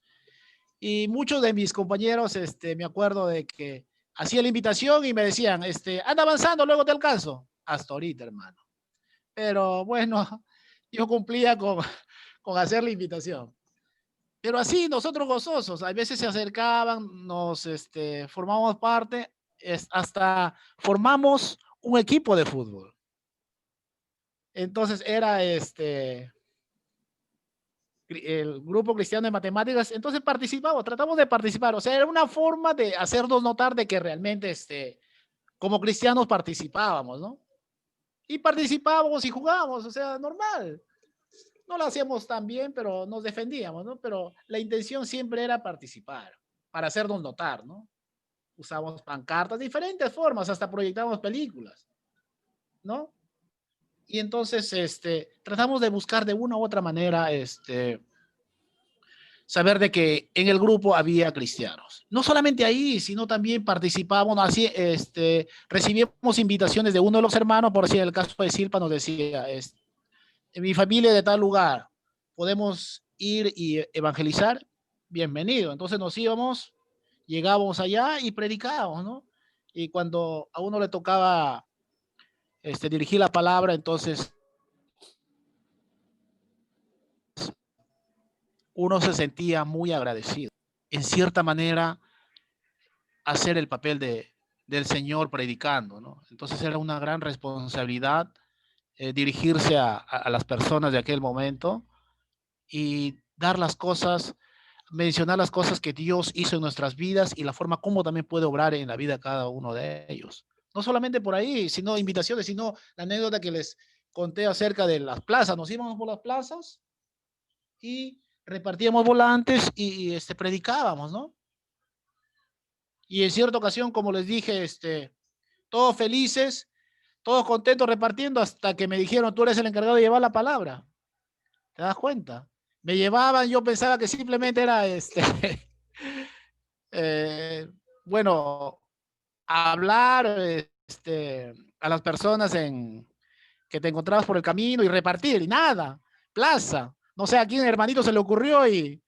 Y muchos de mis compañeros, me acuerdo de que hacía la invitación y me decían, anda avanzando, luego te alcanzo. Hasta ahorita, hermano. Pero bueno, yo cumplía con hacer la invitación. Pero así, nosotros gozosos, a veces se acercaban, nos formamos parte, hasta formamos un equipo de fútbol. Entonces era el grupo cristiano de matemáticas, entonces participamos, tratamos de participar, o sea, era una forma de hacernos notar de que realmente como cristianos participábamos, ¿no? Y participábamos y jugábamos, o sea, normal. No lo hacíamos tan bien, pero nos defendíamos, ¿no? Pero la intención siempre era participar, para hacernos notar, ¿no? Usábamos pancartas, diferentes formas, hasta proyectábamos películas, ¿no? Y entonces, tratamos de buscar de una u otra manera, saber de que en el grupo había cristianos. No solamente ahí, sino también participábamos, así, recibíamos invitaciones de uno de los hermanos, por decir el caso de Silpa, nos decía, en mi familia de tal lugar, podemos ir y evangelizar, bienvenido. Entonces nos íbamos, llegábamos allá y predicábamos, ¿no? Y cuando a uno le tocaba dirigir la palabra, entonces uno se sentía muy agradecido. En cierta manera, hacer el papel del Señor predicando, ¿no? Entonces era una gran responsabilidad dirigirse a las personas de aquel momento y dar las cosas, mencionar las cosas que Dios hizo en nuestras vidas y la forma como también puede obrar en la vida de cada uno de ellos. No solamente por ahí, sino invitaciones, sino la anécdota que les conté acerca de las plazas. Nos íbamos por las plazas y repartíamos volantes y predicábamos, ¿no? Y en cierta ocasión, como les dije, todos felices, todos contentos repartiendo hasta que me dijeron, tú eres el encargado de llevar la palabra. ¿Te das cuenta? Me llevaban, yo pensaba que simplemente era, eh, bueno, hablar, a las personas que te encontrabas por el camino y repartir, y nada, plaza. No sé a quién hermanito se le ocurrió y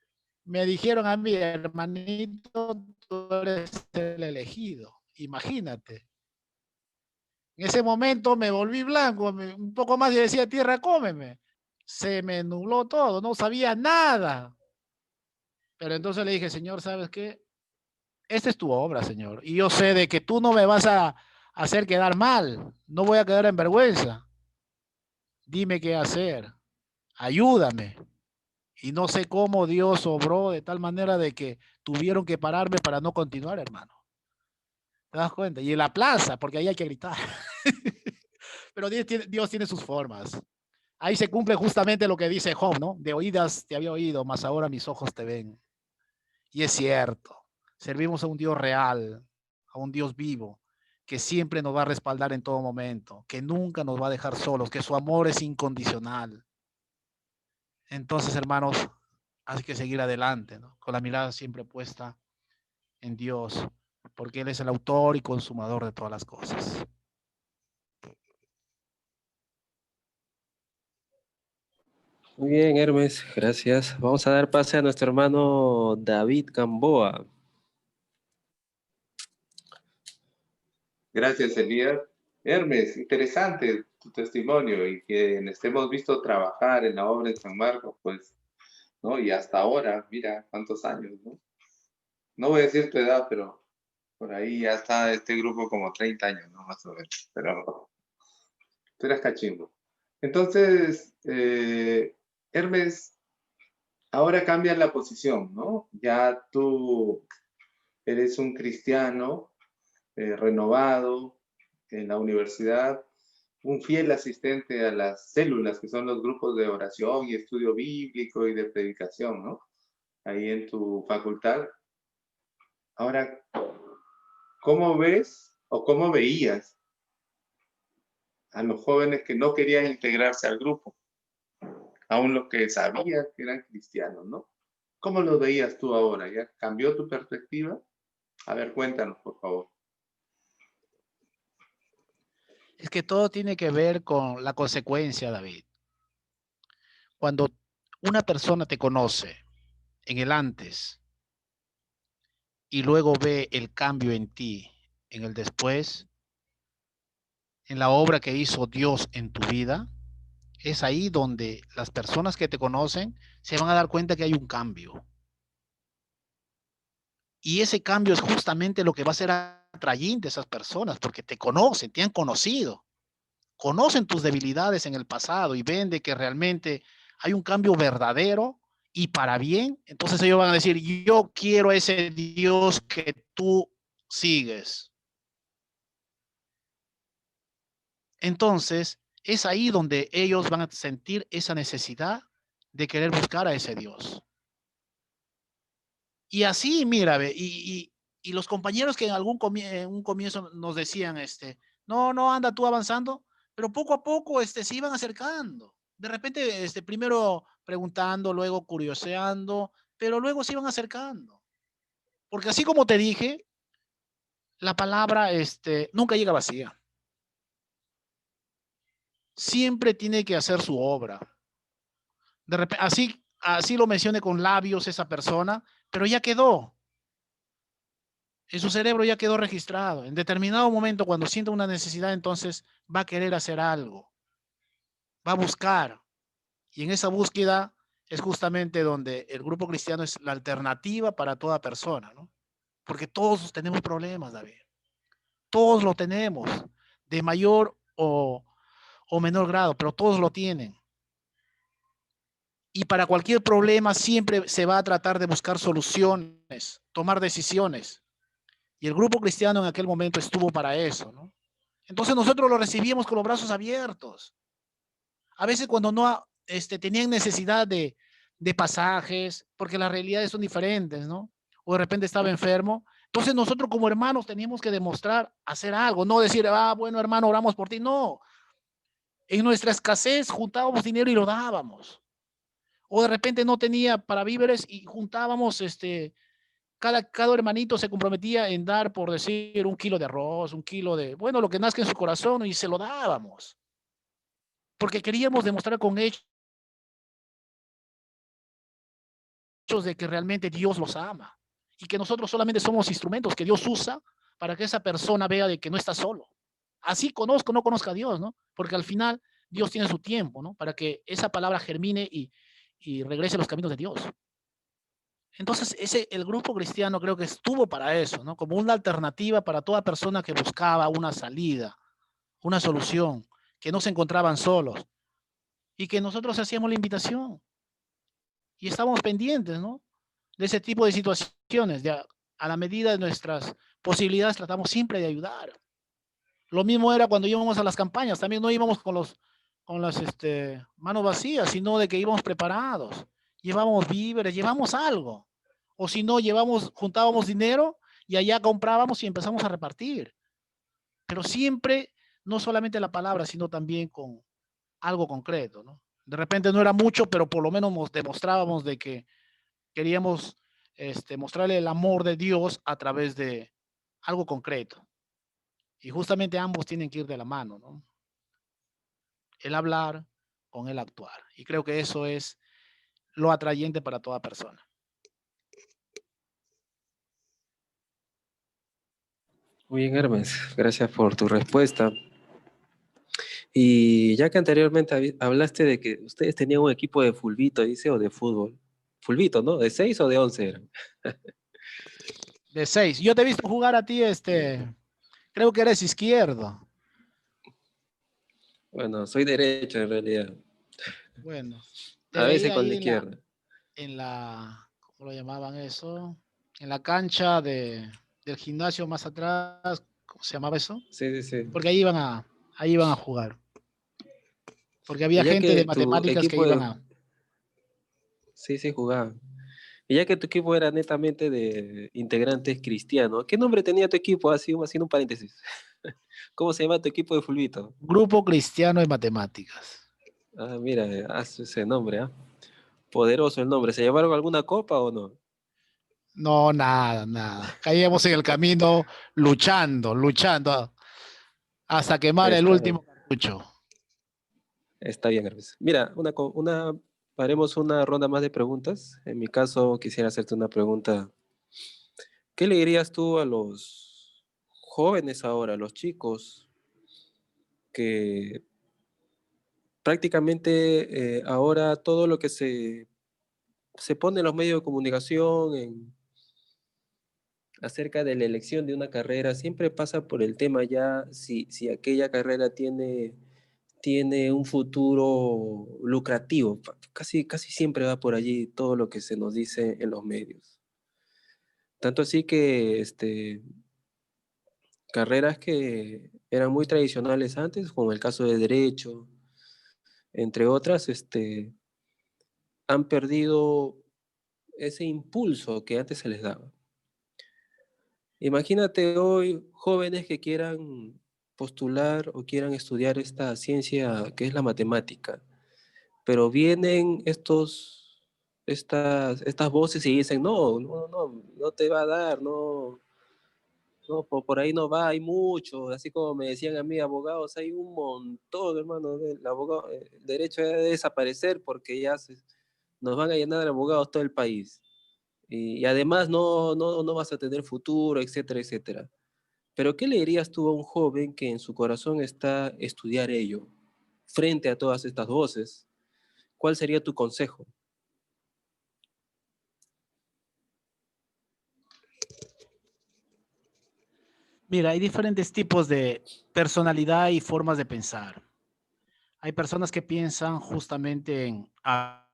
me dijeron a mi hermanito, tú eres el elegido. Imagínate. En ese momento me volví blanco, un poco más y decía, tierra, cómeme. Se me nubló todo, no sabía nada. Pero entonces le dije, Señor, ¿sabes qué? Esta es tu obra, Señor. Y yo sé de que tú no me vas a hacer quedar mal. No voy a quedar en vergüenza. Dime qué hacer. Ayúdame. Y no sé cómo Dios obró de tal manera de que tuvieron que pararme para no continuar, hermano. ¿Te das cuenta? Y en la plaza, porque ahí hay que gritar. Pero Dios tiene sus formas. Ahí se cumple justamente lo que dice Job, ¿no? De oídas te había oído, mas ahora mis ojos te ven. Y es cierto, servimos a un Dios real, a un Dios vivo, que siempre nos va a respaldar en todo momento, que nunca nos va a dejar solos, que su amor es incondicional. Entonces, hermanos, hay que seguir adelante, ¿no? Con la mirada siempre puesta en Dios, porque Él es el autor y consumador de todas las cosas. Muy bien, Hermes, gracias. Vamos a dar pase a nuestro hermano David Gamboa. Gracias, Elías. Hermes, interesante tu testimonio y que te hemos visto trabajar en la obra de San Marcos, pues, ¿no? Y hasta ahora, mira cuántos años, ¿no? No voy a decir tu edad, pero por ahí ya está este grupo como 30 años, ¿no? Más o menos, pero tú eras cachimbo. Entonces, Hermes, ahora cambia la posición, ¿no? Ya tú eres un cristiano renovado en la universidad, un fiel asistente a las células, que son los grupos de oración y estudio bíblico y de predicación, ¿no? Ahí en tu facultad. Ahora, ¿cómo ves o cómo veías a los jóvenes que no querían integrarse al grupo? Aún los que sabías que eran cristianos, ¿no? ¿Cómo los veías tú ahora? ¿Ya cambió tu perspectiva? A ver, cuéntanos, por favor. Es que todo tiene que ver con la consecuencia, David. Cuando una persona te conoce en el antes y luego ve el cambio en ti, en el después, en la obra que hizo Dios en tu vida, es ahí donde las personas que te conocen se van a dar cuenta que hay un cambio. Y ese cambio es justamente lo que va a ser atrayente a esas personas, porque te conocen, te han conocido, conocen tus debilidades en el pasado y ven de que realmente hay un cambio verdadero y para bien. Entonces ellos van a decir, yo quiero ese Dios que tú sigues. Entonces, es ahí donde ellos van a sentir esa necesidad de querer buscar a ese Dios. Y así, mira, y los compañeros que en un comienzo nos decían, no, anda tú avanzando, pero poco a poco se iban acercando. De repente, primero preguntando, luego curioseando, pero luego se iban acercando. Porque así como te dije, la palabra nunca llega vacía. Siempre tiene que hacer su obra. De repente, así lo mencioné con labios esa persona, pero ya quedó. En su cerebro ya quedó registrado. En determinado momento, cuando sienta una necesidad, entonces va a querer hacer algo. Va a buscar. Y en esa búsqueda es justamente donde el grupo cristiano es la alternativa para toda persona, ¿no? Porque todos tenemos problemas, David. Todos lo tenemos, de mayor o menor grado, pero todos lo tienen. Y para cualquier problema siempre se va a tratar de buscar soluciones, tomar decisiones. Y el grupo cristiano en aquel momento estuvo para eso, ¿no? Entonces nosotros lo recibíamos con los brazos abiertos. A veces cuando no tenían necesidad de pasajes, porque las realidades son diferentes, ¿no? O de repente estaba enfermo. Entonces nosotros como hermanos teníamos que demostrar hacer algo, no decir, bueno, hermano, oramos por ti. No, en nuestra escasez juntábamos dinero y lo dábamos. O de repente no tenía para víveres y juntábamos, cada hermanito se comprometía en dar, por decir, 1 kilo de arroz, 1 kilo de, bueno, lo que nazca en su corazón, y se lo dábamos. Porque queríamos demostrar con hechos de que realmente Dios los ama y que nosotros solamente somos instrumentos que Dios usa para que esa persona vea de que no está solo. Así conozco, no conozca a Dios, ¿no? Porque al final Dios tiene su tiempo, ¿no? Para que esa palabra germine y regrese a los caminos de Dios. Entonces, el grupo cristiano creo que estuvo para eso, ¿no? Como una alternativa para toda persona que buscaba una salida, una solución, que no se encontraban solos y que nosotros hacíamos la invitación y estábamos pendientes, ¿no? De ese tipo de situaciones. Ya a la medida de nuestras posibilidades tratamos siempre de ayudar. Lo mismo era cuando íbamos a las campañas, también no íbamos con las manos vacías, sino de que íbamos preparados. Llevábamos víveres, llevamos algo. O si no, juntábamos dinero y allá comprábamos y empezamos a repartir. Pero siempre, no solamente la palabra, sino también con algo concreto, ¿no? De repente no era mucho, pero por lo menos nos demostrábamos de que queríamos mostrarle el amor de Dios a través de algo concreto. Y justamente ambos tienen que ir de la mano, ¿no? El hablar con el actuar. Y creo que eso es lo atrayente para toda persona. Muy bien, Hermes, gracias por tu respuesta. Y ya que anteriormente hablaste de que ustedes tenían un equipo de fulbito, dice, o de fútbol. Fulbito, ¿no? ¿De 6 o de 11 eran? De 6. Yo te he visto jugar a ti, creo que eres izquierdo. Bueno, soy derecho en realidad. Bueno, te A veces veía con la ahí izquierda. ¿cómo lo llamaban eso? En la cancha del gimnasio más atrás, ¿cómo se llamaba eso? Sí, sí, sí. Porque ahí iban a jugar. Porque había Y ya gente de que tu matemáticas que equipo iban de... a... Sí, sí, jugaban. Y ya que tu equipo era netamente de integrantes cristianos, ¿qué nombre tenía tu equipo? Así, haciendo un paréntesis. ¿Cómo se llama tu equipo de fulbito? Grupo Cristiano de Matemáticas. Ah, mira, haz ese nombre, ¿ah? Poderoso el nombre. ¿Se llevaron alguna copa o no? No, nada. Caíamos en el camino luchando hasta quemar el Está bien, último cartucho. está bien, Hermes. Mira, haremos una ronda más de preguntas. En mi caso, quisiera hacerte una pregunta. ¿Qué le dirías tú a los jóvenes ahora, a los chicos, que prácticamente ahora todo lo que se pone en los medios de comunicación acerca de la elección de una carrera, siempre pasa por el tema ya si aquella carrera tiene un futuro lucrativo? Casi siempre va por allí todo lo que se nos dice en los medios. Tanto así que carreras que eran muy tradicionales antes, como el caso de derecho, entre otras, han perdido ese impulso que antes se les daba. Imagínate hoy jóvenes que quieran postular o quieran estudiar esta ciencia que es la matemática, pero vienen estas voces y dicen, no te va a dar, no, por ahí no va, hay mucho, así como me decían a mí, abogados, hay un montón, hermano, el derecho debe desaparecer porque nos van a llenar de abogados todo el país. Y además no vas a tener futuro, etcétera, etcétera. Pero ¿qué le dirías tú a un joven que en su corazón está estudiar ello, frente a todas estas voces? ¿Cuál sería tu consejo? Mira, hay diferentes tipos de personalidad y formas de pensar. Hay personas que piensan justamente en a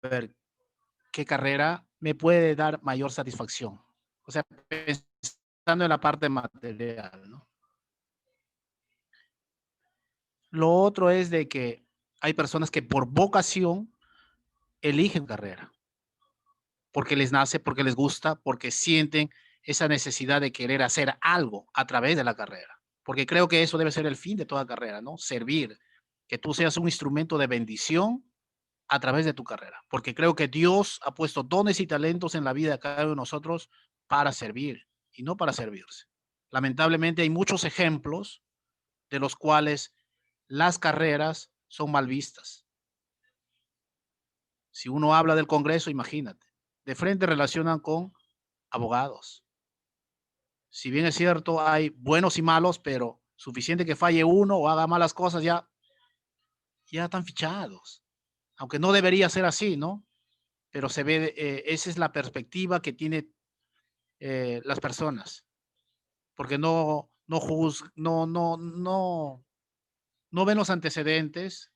ver qué carrera me puede dar mayor satisfacción. O sea, pensando en la parte material, ¿no? Lo otro es de que hay personas que por vocación eligen carrera, porque les nace, porque les gusta, porque sienten esa necesidad de querer hacer algo a través de la carrera. Porque creo que eso debe ser el fin de toda carrera, ¿no? Servir, que tú seas un instrumento de bendición a través de tu carrera, porque creo que Dios ha puesto dones y talentos en la vida de cada uno de nosotros para servir y no para servirse. Lamentablemente hay muchos ejemplos de los cuales las carreras son mal vistas. Si uno habla del Congreso, imagínate, de frente relacionan con abogados. Si bien es cierto, hay buenos y malos, pero suficiente que falle uno o haga malas cosas, ya están fichados. Aunque no debería ser así, ¿no? Pero se ve, esa es la perspectiva que tiene las personas, porque no ven los antecedentes,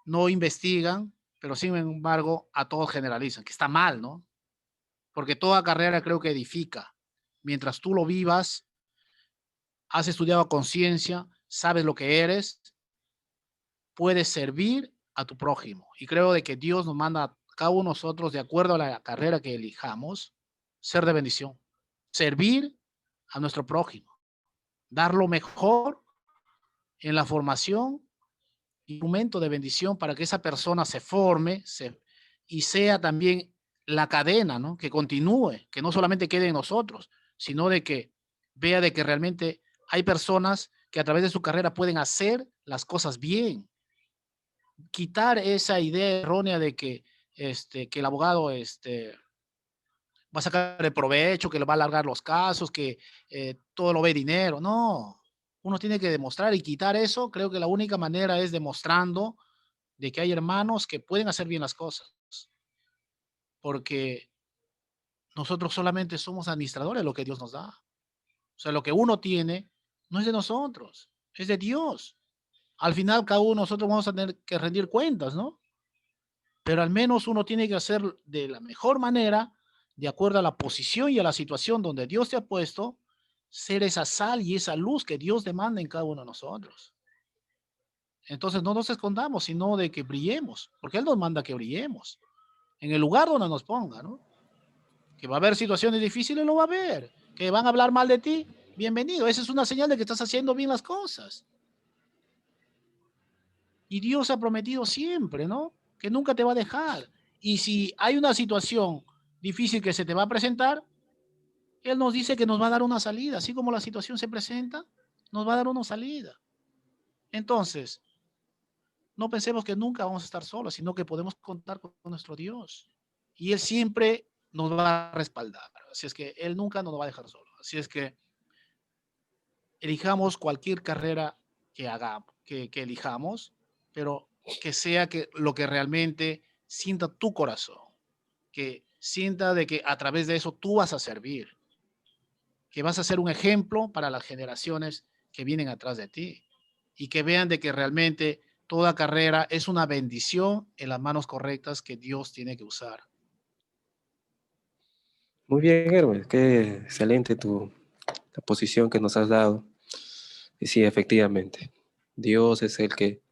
no investigan, pero sin embargo a todos generalizan, que está mal, ¿no? Porque toda carrera creo que edifica. Mientras tú lo vivas, has estudiado a conciencia, sabes lo que eres, puedes servir a tu prójimo. Y creo de que Dios nos manda a cada uno de nosotros, de acuerdo a la carrera que elijamos, ser de bendición, servir a nuestro prójimo, dar lo mejor en la formación, instrumento de bendición para que esa persona se forme y sea también la cadena, ¿no? Que continúe, que no solamente quede en nosotros, sino de que vea de que realmente hay personas que a través de su carrera pueden hacer las cosas bien, quitar esa idea errónea de que el abogado va a sacar el provecho, que le va a alargar los casos, que todo lo ve dinero. No, uno tiene que demostrar y quitar eso. Creo que la única manera es demostrando de que hay hermanos que pueden hacer bien las cosas, porque nosotros solamente somos administradores de lo que Dios nos da. O sea, lo que uno tiene no es de nosotros, es de Dios. Al final, cada uno de nosotros vamos a tener que rendir cuentas, ¿no? Pero al menos uno tiene que hacer de la mejor manera, de acuerdo a la posición y a la situación donde Dios te ha puesto, ser esa sal y esa luz que Dios demanda en cada uno de nosotros. Entonces no nos escondamos, sino de que brillemos, porque Él nos manda que brillemos en el lugar donde nos ponga, ¿no? Que va a haber situaciones difíciles, lo va a haber. Que van a hablar mal de ti, bienvenido. Esa es una señal de que estás haciendo bien las cosas. Y Dios ha prometido siempre, ¿no? Que nunca te va a dejar. Y si hay una situación difícil que se te va a presentar, Él nos dice que nos va a dar una salida. Así como la situación se presenta, nos va a dar una salida. Entonces, no pensemos que nunca vamos a estar solos, sino que podemos contar con nuestro Dios. Y Él siempre nos va a respaldar. Así es que Él nunca nos va a dejar solos. Así es que elijamos cualquier carrera que hagamos, que elijamos, pero que sea que lo que realmente sienta tu corazón, que sienta de que a través de eso tú vas a servir, que vas a ser un ejemplo para las generaciones que vienen atrás de ti y que vean de que realmente toda carrera es una bendición en las manos correctas que Dios tiene que usar. Muy bien, Hermes, qué excelente la posición que nos has dado. Y sí, efectivamente, Dios es el que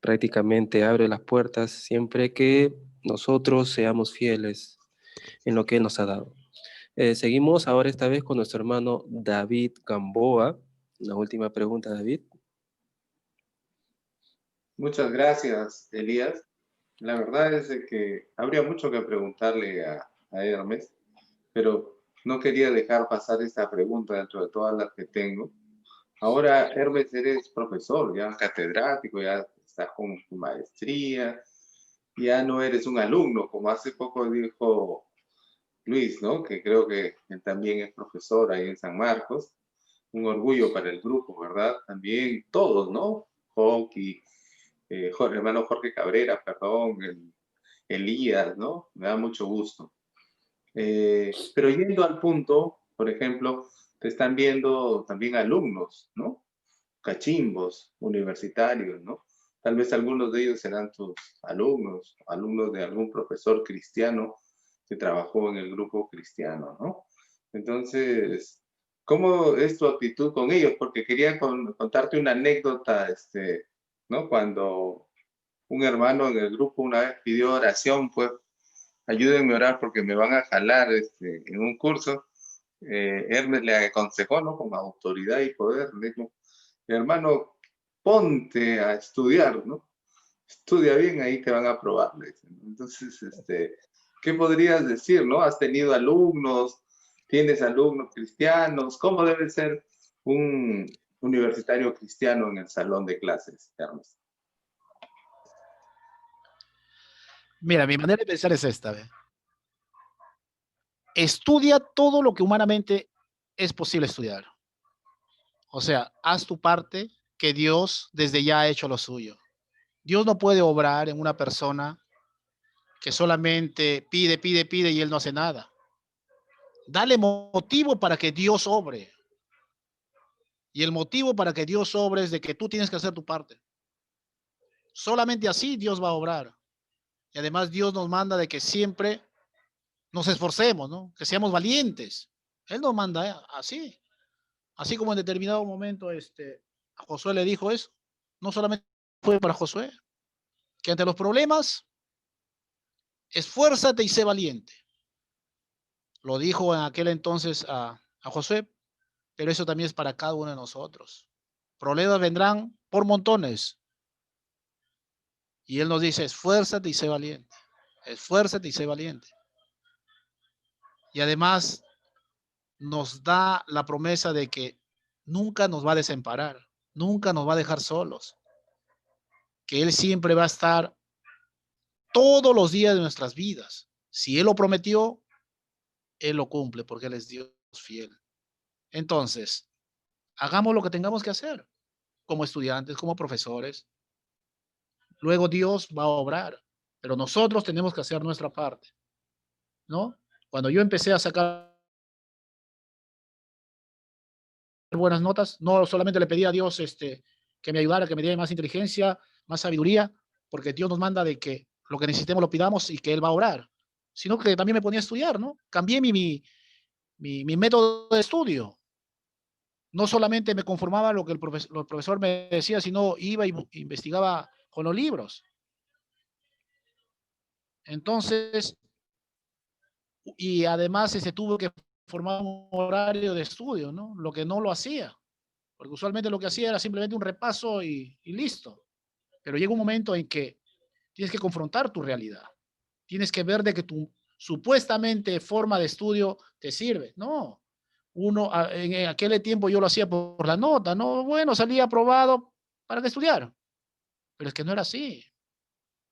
prácticamente abre las puertas siempre que nosotros seamos fieles en lo que Él nos ha dado. Seguimos ahora esta vez con nuestro hermano David Gamboa. Una última pregunta, David. Muchas gracias, Elías. La verdad es de que habría mucho que preguntarle a Hermes, pero no quería dejar pasar esta pregunta dentro de todas las que tengo. Ahora, Hermes, eres profesor, ya catedrático, ya estás con tu maestría, ya no eres un alumno, como hace poco dijo Luis, ¿no? Que creo que él también es profesor ahí en San Marcos. Un orgullo para el grupo, ¿verdad? También todos, ¿no? Hockey, hermano Jorge Cabrera, perdón, Elías, ¿no? Me da mucho gusto. Pero yendo al punto, por ejemplo, te están viendo también alumnos, ¿no? Cachimbos, universitarios, ¿no? Tal vez algunos de ellos serán tus alumnos, alumnos de algún profesor cristiano que trabajó en el grupo cristiano, ¿no? Entonces, ¿cómo es tu actitud con ellos? Porque quería contarte una anécdota, ¿no? Cuando un hermano en el grupo una vez pidió oración, pues, ayúdenme a orar porque me van a jalar en un curso. Hermes le aconsejó, ¿no? Con autoridad y poder, le dijo, hermano, ponte a estudiar, ¿no? Estudia bien, ahí te van a aprobar, le dicen. Entonces, ¿qué podrías decir, no? ¿Has tenido alumnos? ¿Tienes alumnos cristianos? ¿Cómo debe ser un universitario cristiano en el salón de clases, Hermes? Mira, mi manera de pensar es esta. ¿Ve? Estudia todo lo que humanamente es posible estudiar. O sea, haz tu parte, que Dios desde ya ha hecho lo suyo. Dios no puede obrar en una persona que solamente pide, pide, pide y él no hace nada. Dale motivo para que Dios obre. Y el motivo para que Dios obre es de que tú tienes que hacer tu parte. Solamente así Dios va a obrar. Y además Dios nos manda de que siempre nos esforcemos, ¿no? Que seamos valientes. Él nos manda así. Así como en determinado momento a Josué le dijo eso. No solamente fue para Josué, que ante los problemas, esfuérzate y sé valiente. Lo dijo en aquel entonces a Josué, pero eso también es para cada uno de nosotros. Problemas vendrán por montones. Y él nos dice, esfuérzate y sé valiente. Esfuérzate y sé valiente. Y además nos da la promesa de que nunca nos va a desamparar, nunca nos va a dejar solos, que Él siempre va a estar todos los días de nuestras vidas. Si Él lo prometió, Él lo cumple porque Él es Dios fiel. Entonces, hagamos lo que tengamos que hacer como estudiantes, como profesores. Luego Dios va a obrar, pero nosotros tenemos que hacer nuestra parte, ¿no? Cuando yo empecé a sacar buenas notas, no solamente le pedí a Dios que me ayudara, que me diera más inteligencia, más sabiduría, porque Dios nos manda de que lo que necesitemos lo pidamos y que Él va a obrar, sino que también me ponía a estudiar, ¿no? Cambié mi método de estudio. No solamente me conformaba a lo que el profesor me decía, sino iba y investigaba con los libros. Entonces, y además tuvo que formar un horario de estudio, ¿no? Lo que no lo hacía, porque usualmente lo que hacía era simplemente un repaso y listo. Pero llega un momento en que tienes que confrontar tu realidad. Tienes que ver de que tu supuestamente forma de estudio te sirve. No, uno en aquel tiempo yo lo hacía por la nota, no, bueno, salía aprobado para que estudiar, pero es que no era así.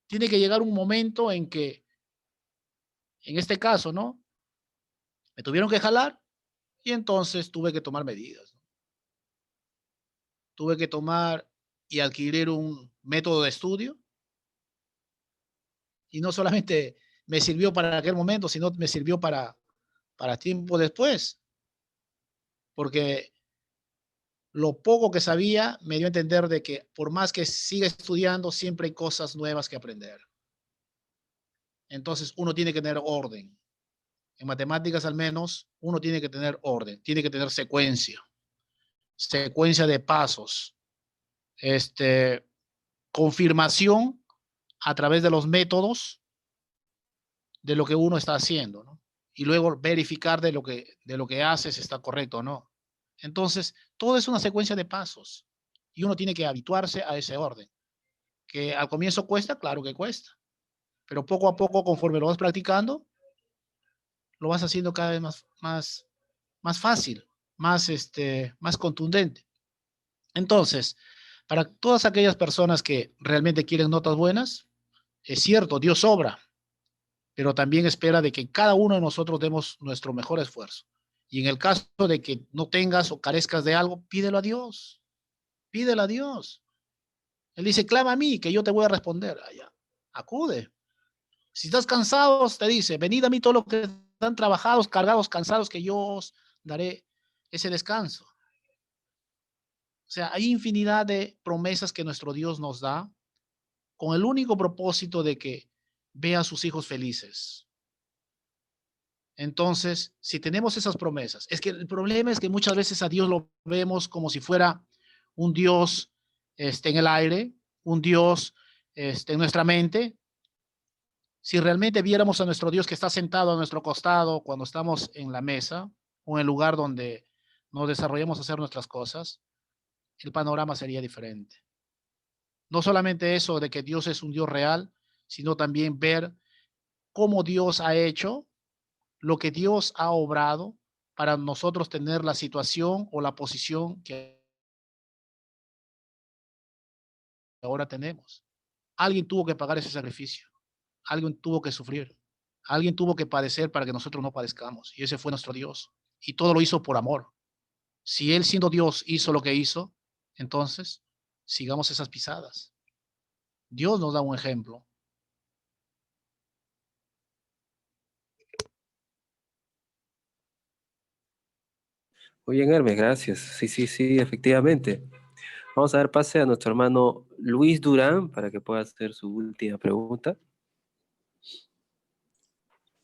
Tiene que llegar un momento en que, en este caso, ¿no? Me tuvieron que jalar y entonces tuve que tomar medidas. Tuve que tomar y adquirir un método de estudio y no solamente me sirvió para aquel momento, sino me sirvió para tiempo después, porque lo poco que sabía me dio a entender de que por más que siga estudiando, siempre hay cosas nuevas que aprender. Entonces uno tiene que tener orden. En matemáticas al menos, uno tiene que tener orden, tiene que tener secuencia de pasos, confirmación a través de los métodos de lo que uno está haciendo, ¿no? y luego verificar de lo que haces está correcto o no. Entonces, todo es una secuencia de pasos y uno tiene que habituarse a ese orden. Que al comienzo cuesta, claro que cuesta, pero poco a poco, conforme lo vas practicando, lo vas haciendo cada vez más fácil, más contundente. Entonces, para todas aquellas personas que realmente quieren notas buenas, es cierto, Dios obra, pero también espera de que cada uno de nosotros demos nuestro mejor esfuerzo. Y en el caso de que no tengas o carezcas de algo, pídelo a Dios, pídelo a Dios. Él dice, clama a mí, que yo te voy a responder. Allá, acude. Si estás cansado, te dice, venid a mí todos los que están trabajados, cargados, cansados, que yo os daré ese descanso. O sea, hay infinidad de promesas que nuestro Dios nos da con el único propósito de que vea a sus hijos felices. Entonces, si tenemos esas promesas, es que el problema es que muchas veces a Dios lo vemos como si fuera un Dios en el aire, un Dios en nuestra mente. Si realmente viéramos a nuestro Dios que está sentado a nuestro costado cuando estamos en la mesa o en el lugar donde nos desarrollamos a hacer nuestras cosas, el panorama sería diferente. No solamente eso de que Dios es un Dios real, sino también ver cómo Dios ha hecho, lo que Dios ha obrado para nosotros tener la situación o la posición que ahora tenemos. Alguien tuvo que pagar ese sacrificio, alguien tuvo que sufrir, alguien tuvo que padecer para que nosotros no padezcamos, y ese fue nuestro Dios. Y todo lo hizo por amor. Si Él siendo Dios hizo lo que hizo, entonces sigamos esas pisadas. Dios nos da un ejemplo. Muy bien, Hermes, gracias. Sí, sí, sí, efectivamente. Vamos a dar pase a nuestro hermano Luis Durán para que pueda hacer su última pregunta.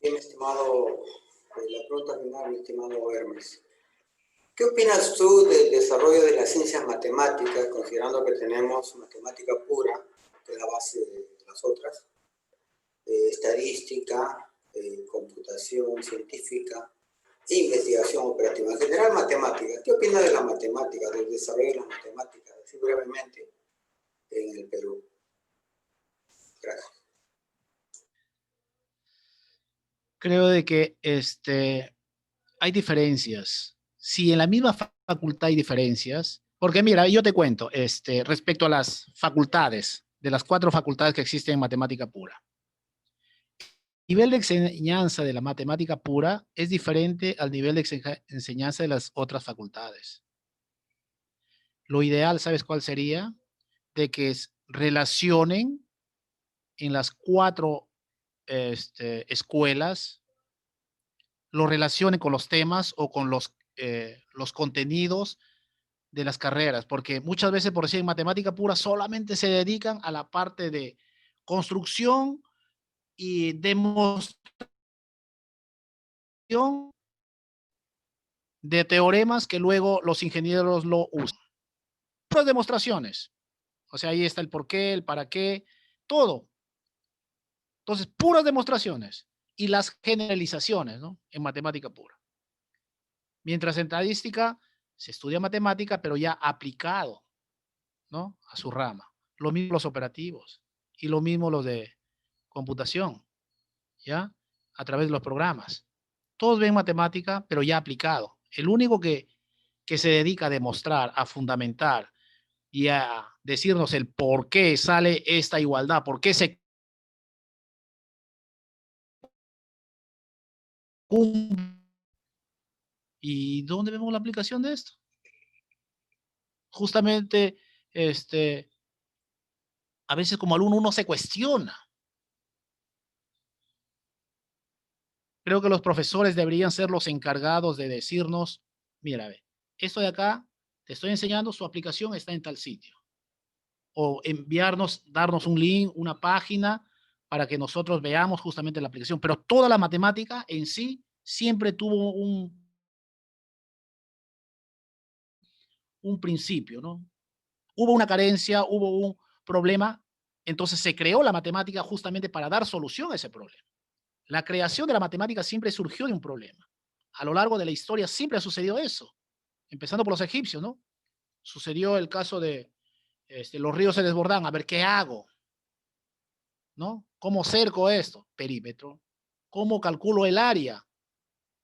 Bien, estimado, la pregunta final, mi estimado Hermes. ¿Qué opinas tú del desarrollo de las ciencias matemáticas, considerando que tenemos matemática pura, que es la base de las otras, estadística, computación científica e investigación operativa? En general, matemáticas. ¿Qué opinas de la matemática, del desarrollo de las matemáticas, así brevemente, en el Perú? Gracias. Creo de que hay diferencias. Si en la misma facultad hay diferencias, porque mira, yo te cuento, respecto a las facultades, de las 4 facultades que existen en matemática pura. El nivel de enseñanza de la matemática pura es diferente al nivel de enseñanza de las otras facultades. Lo ideal, ¿sabes cuál sería? De que relacionen en las 4 escuelas, lo relacionen con los temas o con los contenidos de las carreras, porque muchas veces, por decir, en matemática pura solamente se dedican a la parte de construcción y demostración de teoremas que luego los ingenieros lo usan. Puras demostraciones. O sea, ahí está el por qué, el para qué, todo. Entonces, puras demostraciones y las generalizaciones, ¿no? En matemática pura. Mientras en estadística se estudia matemática, pero ya aplicado, ¿no? A su rama. Lo mismo los operativos y lo mismo los de computación, ¿ya? A través de los programas. Todos ven matemática, pero ya aplicado. El único que se dedica a demostrar, a fundamentar y a decirnos el por qué sale esta igualdad, por qué se cumple. ¿Y dónde vemos la aplicación de esto? Justamente, a veces como alumno uno se cuestiona. Creo que los profesores deberían ser los encargados de decirnos, mira, esto de acá, te estoy enseñando, su aplicación está en tal sitio. O darnos un link, una página, para que nosotros veamos justamente la aplicación. Pero toda la matemática en sí siempre tuvo un principio, ¿no? Hubo una carencia, hubo un problema, entonces se creó la matemática justamente para dar solución a ese problema. La creación de la matemática siempre surgió de un problema. A lo largo de la historia siempre ha sucedido eso, empezando por los egipcios, ¿no? Sucedió el caso de los ríos se desbordan, a ver qué hago, ¿no? ¿Cómo cerco esto? Perímetro. ¿Cómo calculo el área?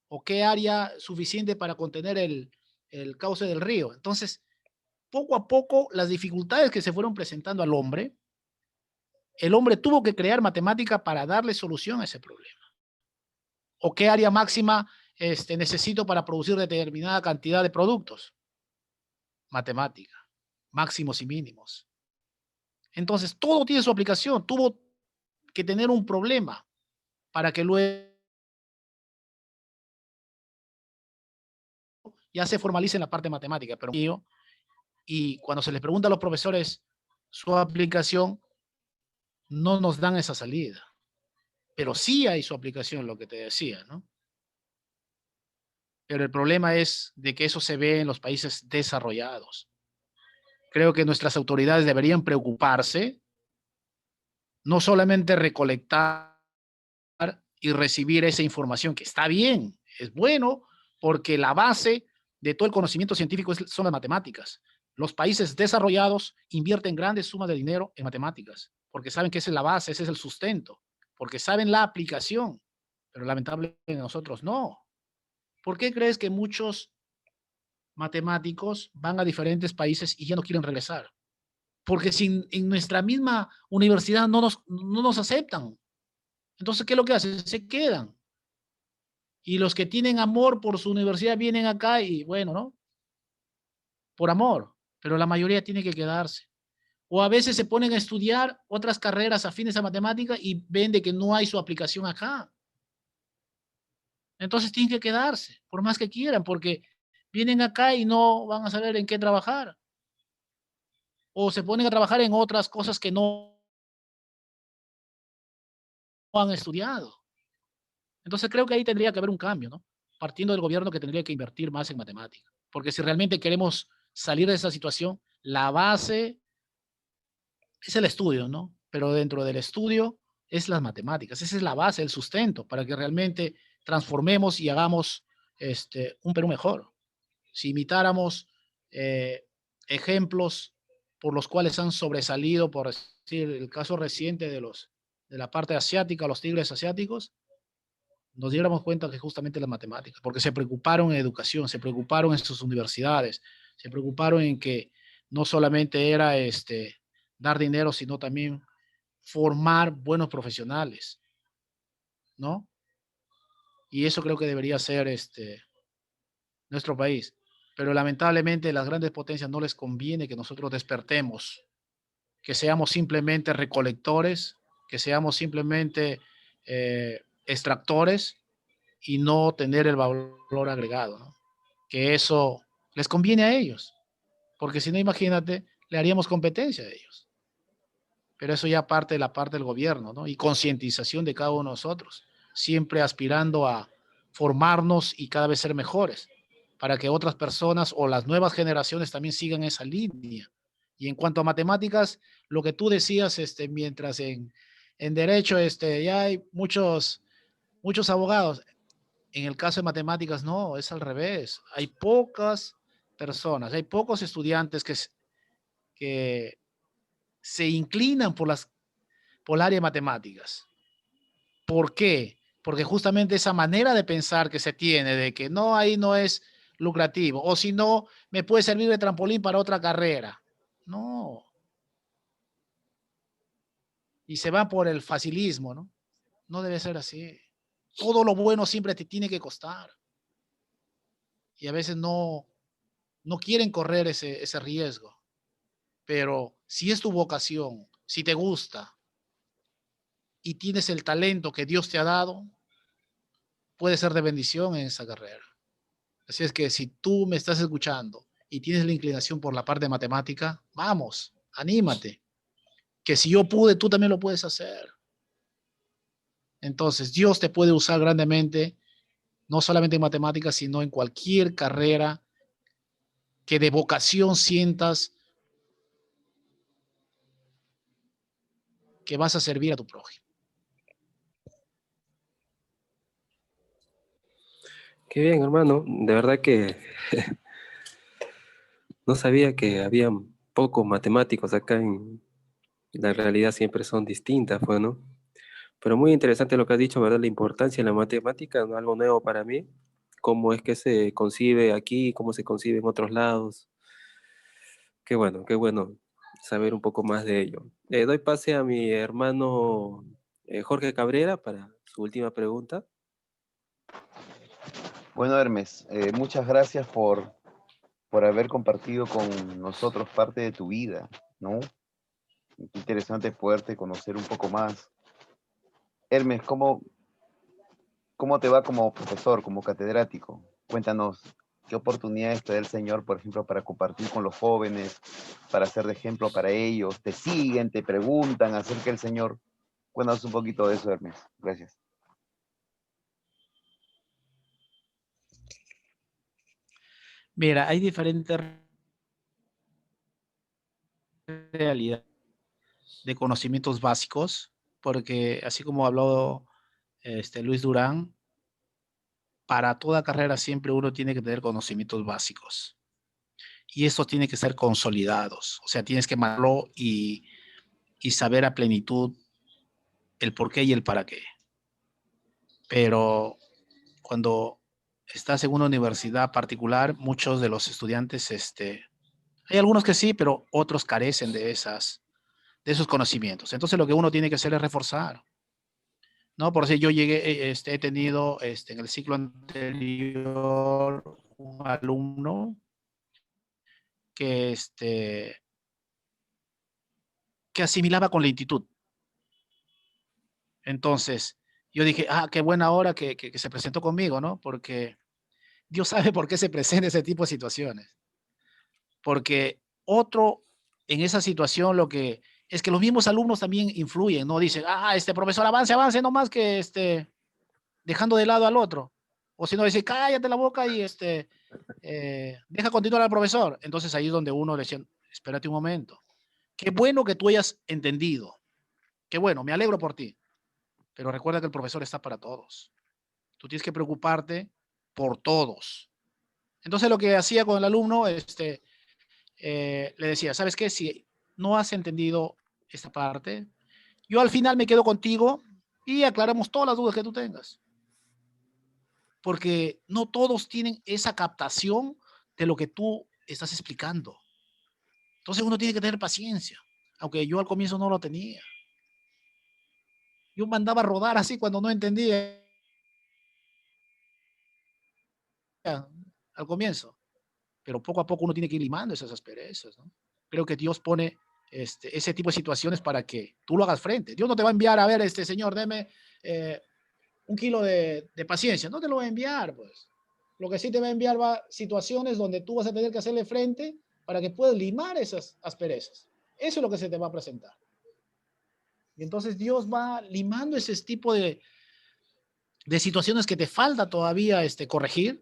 ¿O qué área suficiente para contener el cauce del río? Entonces, poco a poco, las dificultades que se fueron presentando al hombre, el hombre tuvo que crear matemática para darle solución a ese problema. ¿O qué área máxima necesito para producir determinada cantidad de productos? Matemática, máximos y mínimos. Entonces, todo tiene su aplicación. Tuvo que tener un problema para que luego ya se formalice en la parte matemática. Pero y cuando se les pregunta a los profesores su aplicación, no nos dan esa salida. Pero sí hay su aplicación, lo que te decía, ¿no? Pero el problema es de que eso se ve en los países desarrollados. Creo que nuestras autoridades deberían preocuparse, no solamente recolectar y recibir esa información, que está bien, es bueno, porque la base de todo el conocimiento científico son las matemáticas. Los países desarrollados invierten grandes sumas de dinero en matemáticas, porque saben que esa es la base, ese es el sustento, porque saben la aplicación, pero lamentablemente nosotros no. ¿Por qué crees que muchos matemáticos van a diferentes países y ya no quieren regresar? Porque si en nuestra misma universidad no nos aceptan. Entonces, ¿qué es lo que hacen? Se quedan. Y los que tienen amor por su universidad vienen acá y bueno, ¿no? Por amor, pero la mayoría tiene que quedarse. O a veces se ponen a estudiar otras carreras afines a matemática y ven de que no hay su aplicación acá. Entonces tienen que quedarse, por más que quieran, porque vienen acá y no van a saber en qué trabajar. O se ponen a trabajar en otras cosas que no han estudiado. Entonces creo que ahí tendría que haber un cambio, ¿no? Partiendo del gobierno que tendría que invertir más en matemática. Porque si realmente queremos salir de esa situación, la base es el estudio, ¿no? Pero dentro del estudio es las matemáticas. Esa es la base, el sustento, para que realmente transformemos y hagamos un Perú mejor. Si imitáramos ejemplos por los cuales han sobresalido, por decir, el caso reciente de la parte asiática, los tigres asiáticos, nos diéramos cuenta que justamente las matemáticas, porque se preocuparon en educación, se preocuparon en sus universidades, se preocuparon en que no solamente era dar dinero, sino también formar buenos profesionales, ¿no? Y eso creo que debería ser nuestro país. Pero lamentablemente las grandes potencias no les conviene que nosotros despertemos, que seamos simplemente recolectores, que seamos simplemente extractores y no tener el valor agregado, ¿no? Que eso les conviene a ellos, porque si no, imagínate, le haríamos competencia a ellos. Pero eso ya parte de la parte del gobierno, ¿no? Y concientización de cada uno de nosotros, siempre aspirando a formarnos y cada vez ser mejores, para que otras personas o las nuevas generaciones también sigan esa línea. Y en cuanto a matemáticas, lo que tú decías, mientras en derecho, ya hay muchos abogados. En el caso de matemáticas, no, es al revés. Hay pocas personas, hay pocos estudiantes que se inclinan por el área de matemáticas. ¿Por qué? Porque justamente esa manera de pensar que se tiene de que no, ahí no es lucrativo, o si no, me puede servir de trampolín para otra carrera. No. Y se va por el facilismo, ¿no? No debe ser así. Todo lo bueno siempre te tiene que costar. Y a veces no quieren correr ese riesgo. Pero si es tu vocación, si te gusta y tienes el talento que Dios te ha dado, puede ser de bendición en esa carrera. Así es que si tú me estás escuchando y tienes la inclinación por la parte de matemática, vamos, anímate. Que si yo pude, tú también lo puedes hacer. Entonces, Dios te puede usar grandemente, no solamente en matemáticas, sino en cualquier carrera que de vocación sientas que vas a servir a tu prójimo. Qué bien, hermano. De verdad que no sabía que había pocos matemáticos acá en la realidad, siempre son distintas, pues, ¿no? Pero muy interesante lo que has dicho, ¿verdad? La importancia de la matemática, ¿no? Algo nuevo para mí. Cómo es que se concibe aquí, cómo se concibe en otros lados. Qué bueno saber un poco más de ello. Doy pase a mi hermano Jorge Cabrera para su última pregunta. Bueno, Hermes, muchas gracias por haber compartido con nosotros parte de tu vida, ¿no? Qué interesante poderte conocer un poco más. Hermes, ¿cómo te va como profesor, como catedrático? Cuéntanos, ¿qué oportunidades te da el Señor, por ejemplo, para compartir con los jóvenes, para ser de ejemplo para ellos? ¿Te siguen, te preguntan acerca del Señor? Cuéntanos un poquito de eso, Hermes. Gracias. Mira, hay diferentes realidades de conocimientos básicos, porque así como habló Luis Durán, para toda carrera siempre uno tiene que tener conocimientos básicos y estos tienen que ser consolidados, o sea, tienes que manejarlo y saber a plenitud el por qué y el para qué. Pero cuando estás en una universidad particular, muchos de los estudiantes, hay algunos que sí, pero otros carecen de esos conocimientos. Entonces lo que uno tiene que hacer es reforzar. ¿No? Por eso yo llegué, he tenido en el ciclo anterior un alumno que, que asimilaba con lentitud. Entonces, yo dije, qué buena hora que se presentó conmigo, ¿no? Porque Dios sabe por qué se presenta ese tipo de situaciones. Porque otro en esa situación lo que es que los mismos alumnos también influyen, ¿no? Dicen, este profesor avance, no más que dejando de lado al otro. O si no, dice, cállate la boca y deja continuar al profesor. Entonces ahí es donde uno le decía, espérate un momento. Qué bueno que tú hayas entendido. Qué bueno, me alegro por ti. Pero recuerda que el profesor está para todos. Tú tienes que preocuparte por todos. Entonces lo que hacía con el alumno, le decía, ¿sabes qué? Si no has entendido esta parte, yo al final me quedo contigo y aclaramos todas las dudas que tú tengas. Porque no todos tienen esa captación de lo que tú estás explicando. Entonces uno tiene que tener paciencia, aunque yo al comienzo no lo tenía. Yo mandaba a rodar así cuando no entendía al comienzo, pero poco a poco uno tiene que ir limando esas asperezas, ¿no? Creo que Dios pone ese tipo de situaciones para que tú lo hagas frente. Dios no te va a enviar a ver, señor, deme 1 kilo de paciencia, no te lo va a enviar, pues. Lo que sí te va a enviar va situaciones donde tú vas a tener que hacerle frente para que puedas limar esas asperezas. Eso es lo que se te va a presentar. Y entonces Dios va limando ese tipo de situaciones que te falta todavía corregir.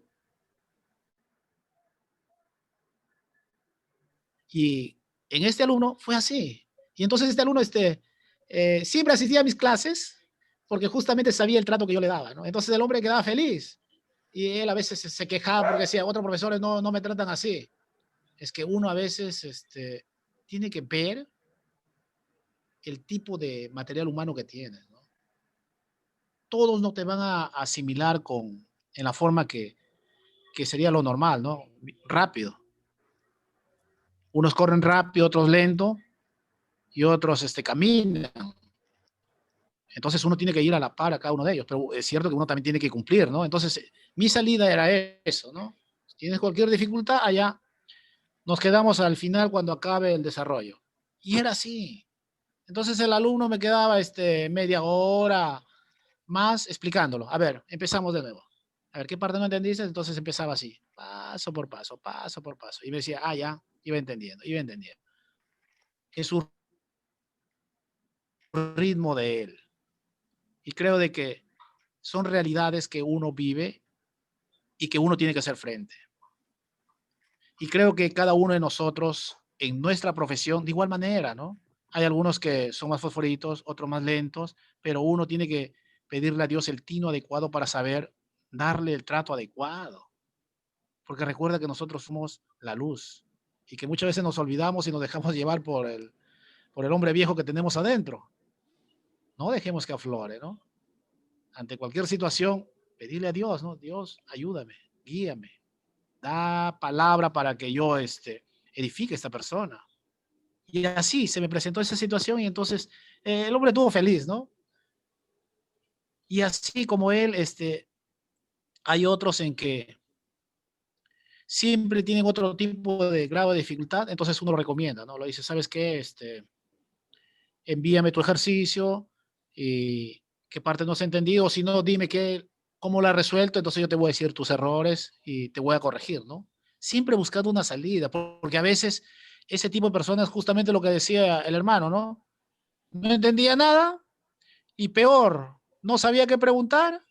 Y en este alumno fue así. Y entonces este alumno siempre asistía a mis clases porque justamente sabía el trato que yo le daba, ¿no? Entonces el hombre quedaba feliz. Y él a veces se quejaba porque decía, otros profesores no me tratan así. Es que uno a veces tiene que ver el tipo de material humano que tienes, ¿no? Todos no te van a asimilar en la forma que sería lo normal, ¿no? Rápido. Unos corren rápido, otros lento y otros caminan. Entonces uno tiene que ir a la par a cada uno de ellos, pero es cierto que uno también tiene que cumplir, ¿no? Entonces mi salida era eso, ¿no? Si tienes cualquier dificultad, allá nos quedamos al final cuando acabe el desarrollo. Y era así. Entonces el alumno me quedaba media hora más explicándolo. A ver, empezamos de nuevo. A ver, ¿qué parte no entendiste? Entonces empezaba así, paso por paso, paso por paso. Y me decía, ya, iba entendiendo, iba entendiendo. Es un ritmo de él. Y creo de que son realidades que uno vive y que uno tiene que hacer frente. Y creo que cada uno de nosotros en nuestra profesión, de igual manera, ¿no? Hay algunos que son más fosforitos, otros más lentos, pero uno tiene que pedirle a Dios el tino adecuado para saber darle el trato adecuado. Porque recuerda que nosotros somos la luz y que muchas veces nos olvidamos y nos dejamos llevar por el hombre viejo que tenemos adentro. No dejemos que aflore, ¿no? Ante cualquier situación, pedirle a Dios, ¿no? Dios, ayúdame, guíame, da palabra para que yo edifique a esta persona. Y así se me presentó esa situación y entonces el hombre estuvo feliz, ¿no? Y así como él, hay otros en que siempre tienen otro tipo de grado de dificultad, entonces uno lo recomienda, ¿no? Lo dice, ¿sabes qué? Envíame tu ejercicio y qué parte no has entendido, o si no, dime cómo lo has resuelto, entonces yo te voy a decir tus errores y te voy a corregir, ¿no? Siempre buscando una salida, porque a veces ese tipo de personas, justamente lo que decía el hermano, ¿no? No entendía nada y peor, no sabía qué preguntar.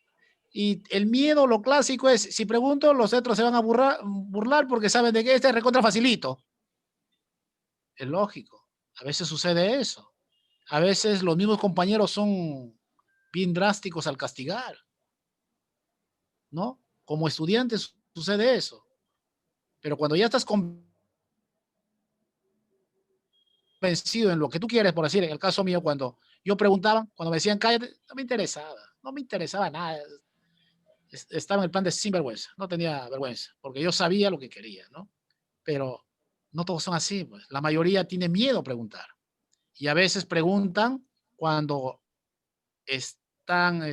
Y el miedo, lo clásico es, si pregunto, los otros se van a burlar porque saben de que este es recontra facilito. Es lógico. A veces sucede eso. A veces los mismos compañeros son bien drásticos al castigar, ¿no? Como estudiantes sucede eso. Pero cuando ya estás convencido en lo que tú quieres, por decir, en el caso mío, cuando yo preguntaba, cuando me decían cállate, no me interesaba nada. Estaba en el plan de sinvergüenza, no tenía vergüenza, porque yo sabía lo que quería, ¿no? Pero no todos son así, pues. La mayoría tiene miedo a preguntar. Y a veces preguntan cuando están,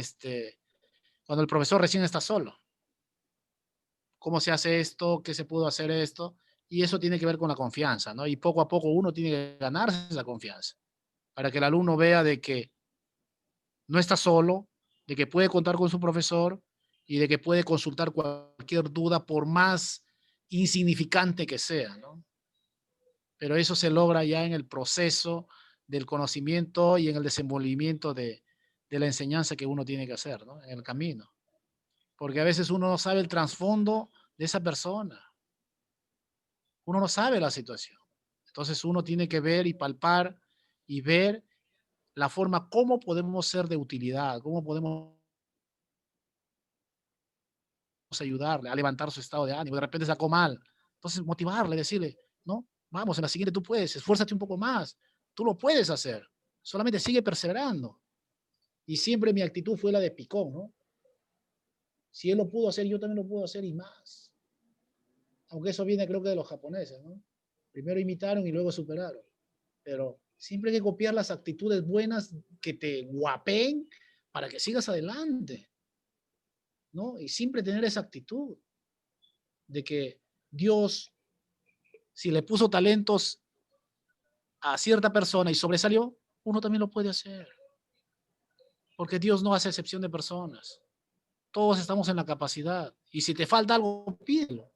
cuando el profesor recién está solo. ¿Cómo se hace esto? ¿Qué se pudo hacer esto? Y eso tiene que ver con la confianza, ¿no? Y poco a poco uno tiene que ganarse esa confianza para que el alumno vea de que no está solo, de que puede contar con su profesor y de que puede consultar cualquier duda por más insignificante que sea, ¿no? Pero eso se logra ya en el proceso del conocimiento y en el desenvolvimiento de la enseñanza que uno tiene que hacer, ¿no? En el camino. Porque a veces uno no sabe el trasfondo de esa persona. Uno no sabe la situación. Entonces uno tiene que ver y palpar y ver la forma cómo podemos ser de utilidad, cómo podemos ayudarle a levantar su estado de ánimo. De repente sacó mal. Entonces motivarle, decirle, no, vamos, en la siguiente tú puedes, esfuérzate un poco más. Tú lo puedes hacer. Solamente sigue perseverando. Y siempre mi actitud fue la de picón, ¿no? Si él lo pudo hacer, yo también lo puedo hacer y más. Aunque eso viene creo que de los japoneses, ¿no? Primero imitaron y luego superaron. Pero siempre hay que copiar las actitudes buenas que te guapeen para que sigas adelante, ¿no? Y siempre tener esa actitud de que Dios, si le puso talentos a cierta persona y sobresalió, uno también lo puede hacer. Porque Dios no hace excepción de personas. Todos estamos en la capacidad. Y si te falta algo, pídelo.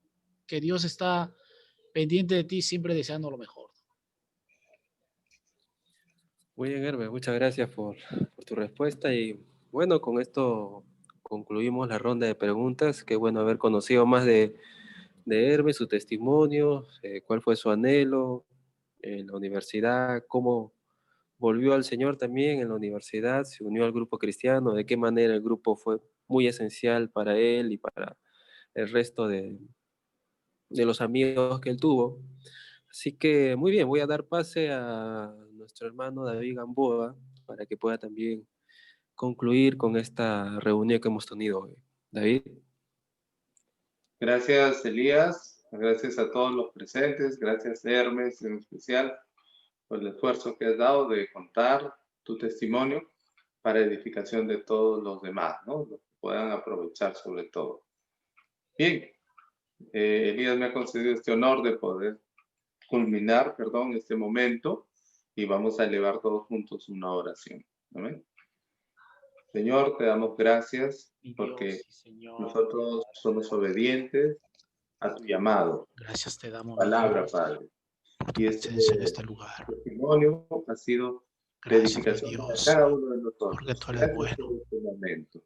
Que Dios está pendiente de ti, siempre deseando lo mejor. Muy bien, Hermes, muchas gracias por tu respuesta. Y bueno, con esto concluimos la ronda de preguntas. Qué bueno haber conocido más de Hermes, su testimonio, cuál fue su anhelo en la universidad, cómo volvió al Señor también en la universidad, se unió al grupo cristiano, de qué manera el grupo fue muy esencial para él y para el resto de los amigos que él tuvo. Así que muy bien, voy a dar pase a nuestro hermano David Gamboa para que pueda también concluir con esta reunión que hemos tenido hoy. David. Gracias, Elías. Gracias a todos los presentes. Gracias, Hermes, en especial, por el esfuerzo que has dado de contar tu testimonio para edificación de todos los demás, ¿no? Los que puedan aprovechar sobre todo. Bien, Elías me ha concedido este honor de poder culminar, este momento, y vamos a elevar todos juntos una oración. ¿Amén? Señor, te damos gracias porque nosotros somos obedientes a tu llamado. Gracias te damos, Palabra, Padre. Y este lugar. testimonio ha sido de edificación para cada uno de nosotros. Porque tú eres bueno. Por este momento.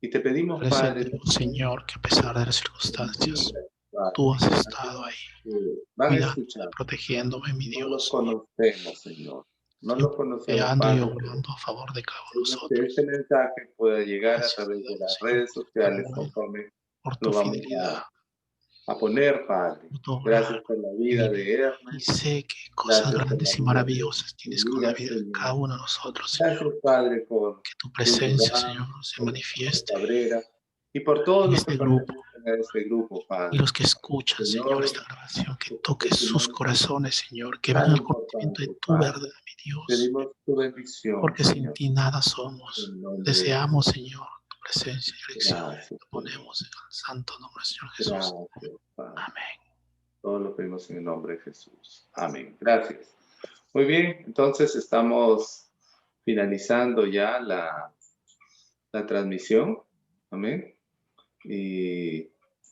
Y te pedimos, Gracias, Padre, Señor, que a pesar de las circunstancias, tú has estado ahí, van a cuidando, escuchar. protegiéndome, mi No los Dios. conocemos, Señor. No lo conocemos, ando y Padre. obrando a favor de cada uno de Que nosotros. este mensaje pueda llegar Gracias, a través de Dios, las Señor, redes por tu sociales bueno, conforme por lo tu vamos fidelidad, a poner, Padre. por tu obrar Gracias por la vida divino. de Y Hermes. sé que cosas Gracias por la grandes y vida de maravillosas tienes con la Elías, vida de cada Señor. uno de nosotros, Gracias, Señor. Padre, por Que tu Luz presencia, Durán, Señor, se por Jorge manifieste Cabrera y por todos en los que este grupo. pertenecen a este grupo, Y Padre. los que escuchan, Señor, Señor, esta grabación, que este toques sus testimonio corazones, Señor, que tan vengan al conocimiento de importante, tu Padre. verdad, mi Dios. Pedimos tu bendición, Porque sin Señor. ti nada somos. En nombre de Deseamos, Señor, tu presencia y elección. Gracias, Lo Señor. ponemos en el santo nombre del Señor Jesús. Gracias, Padre. Amén. Todo lo pedimos en el nombre de Jesús. Amén. Gracias. Muy bien, entonces estamos finalizando ya la transmisión. Amén. Y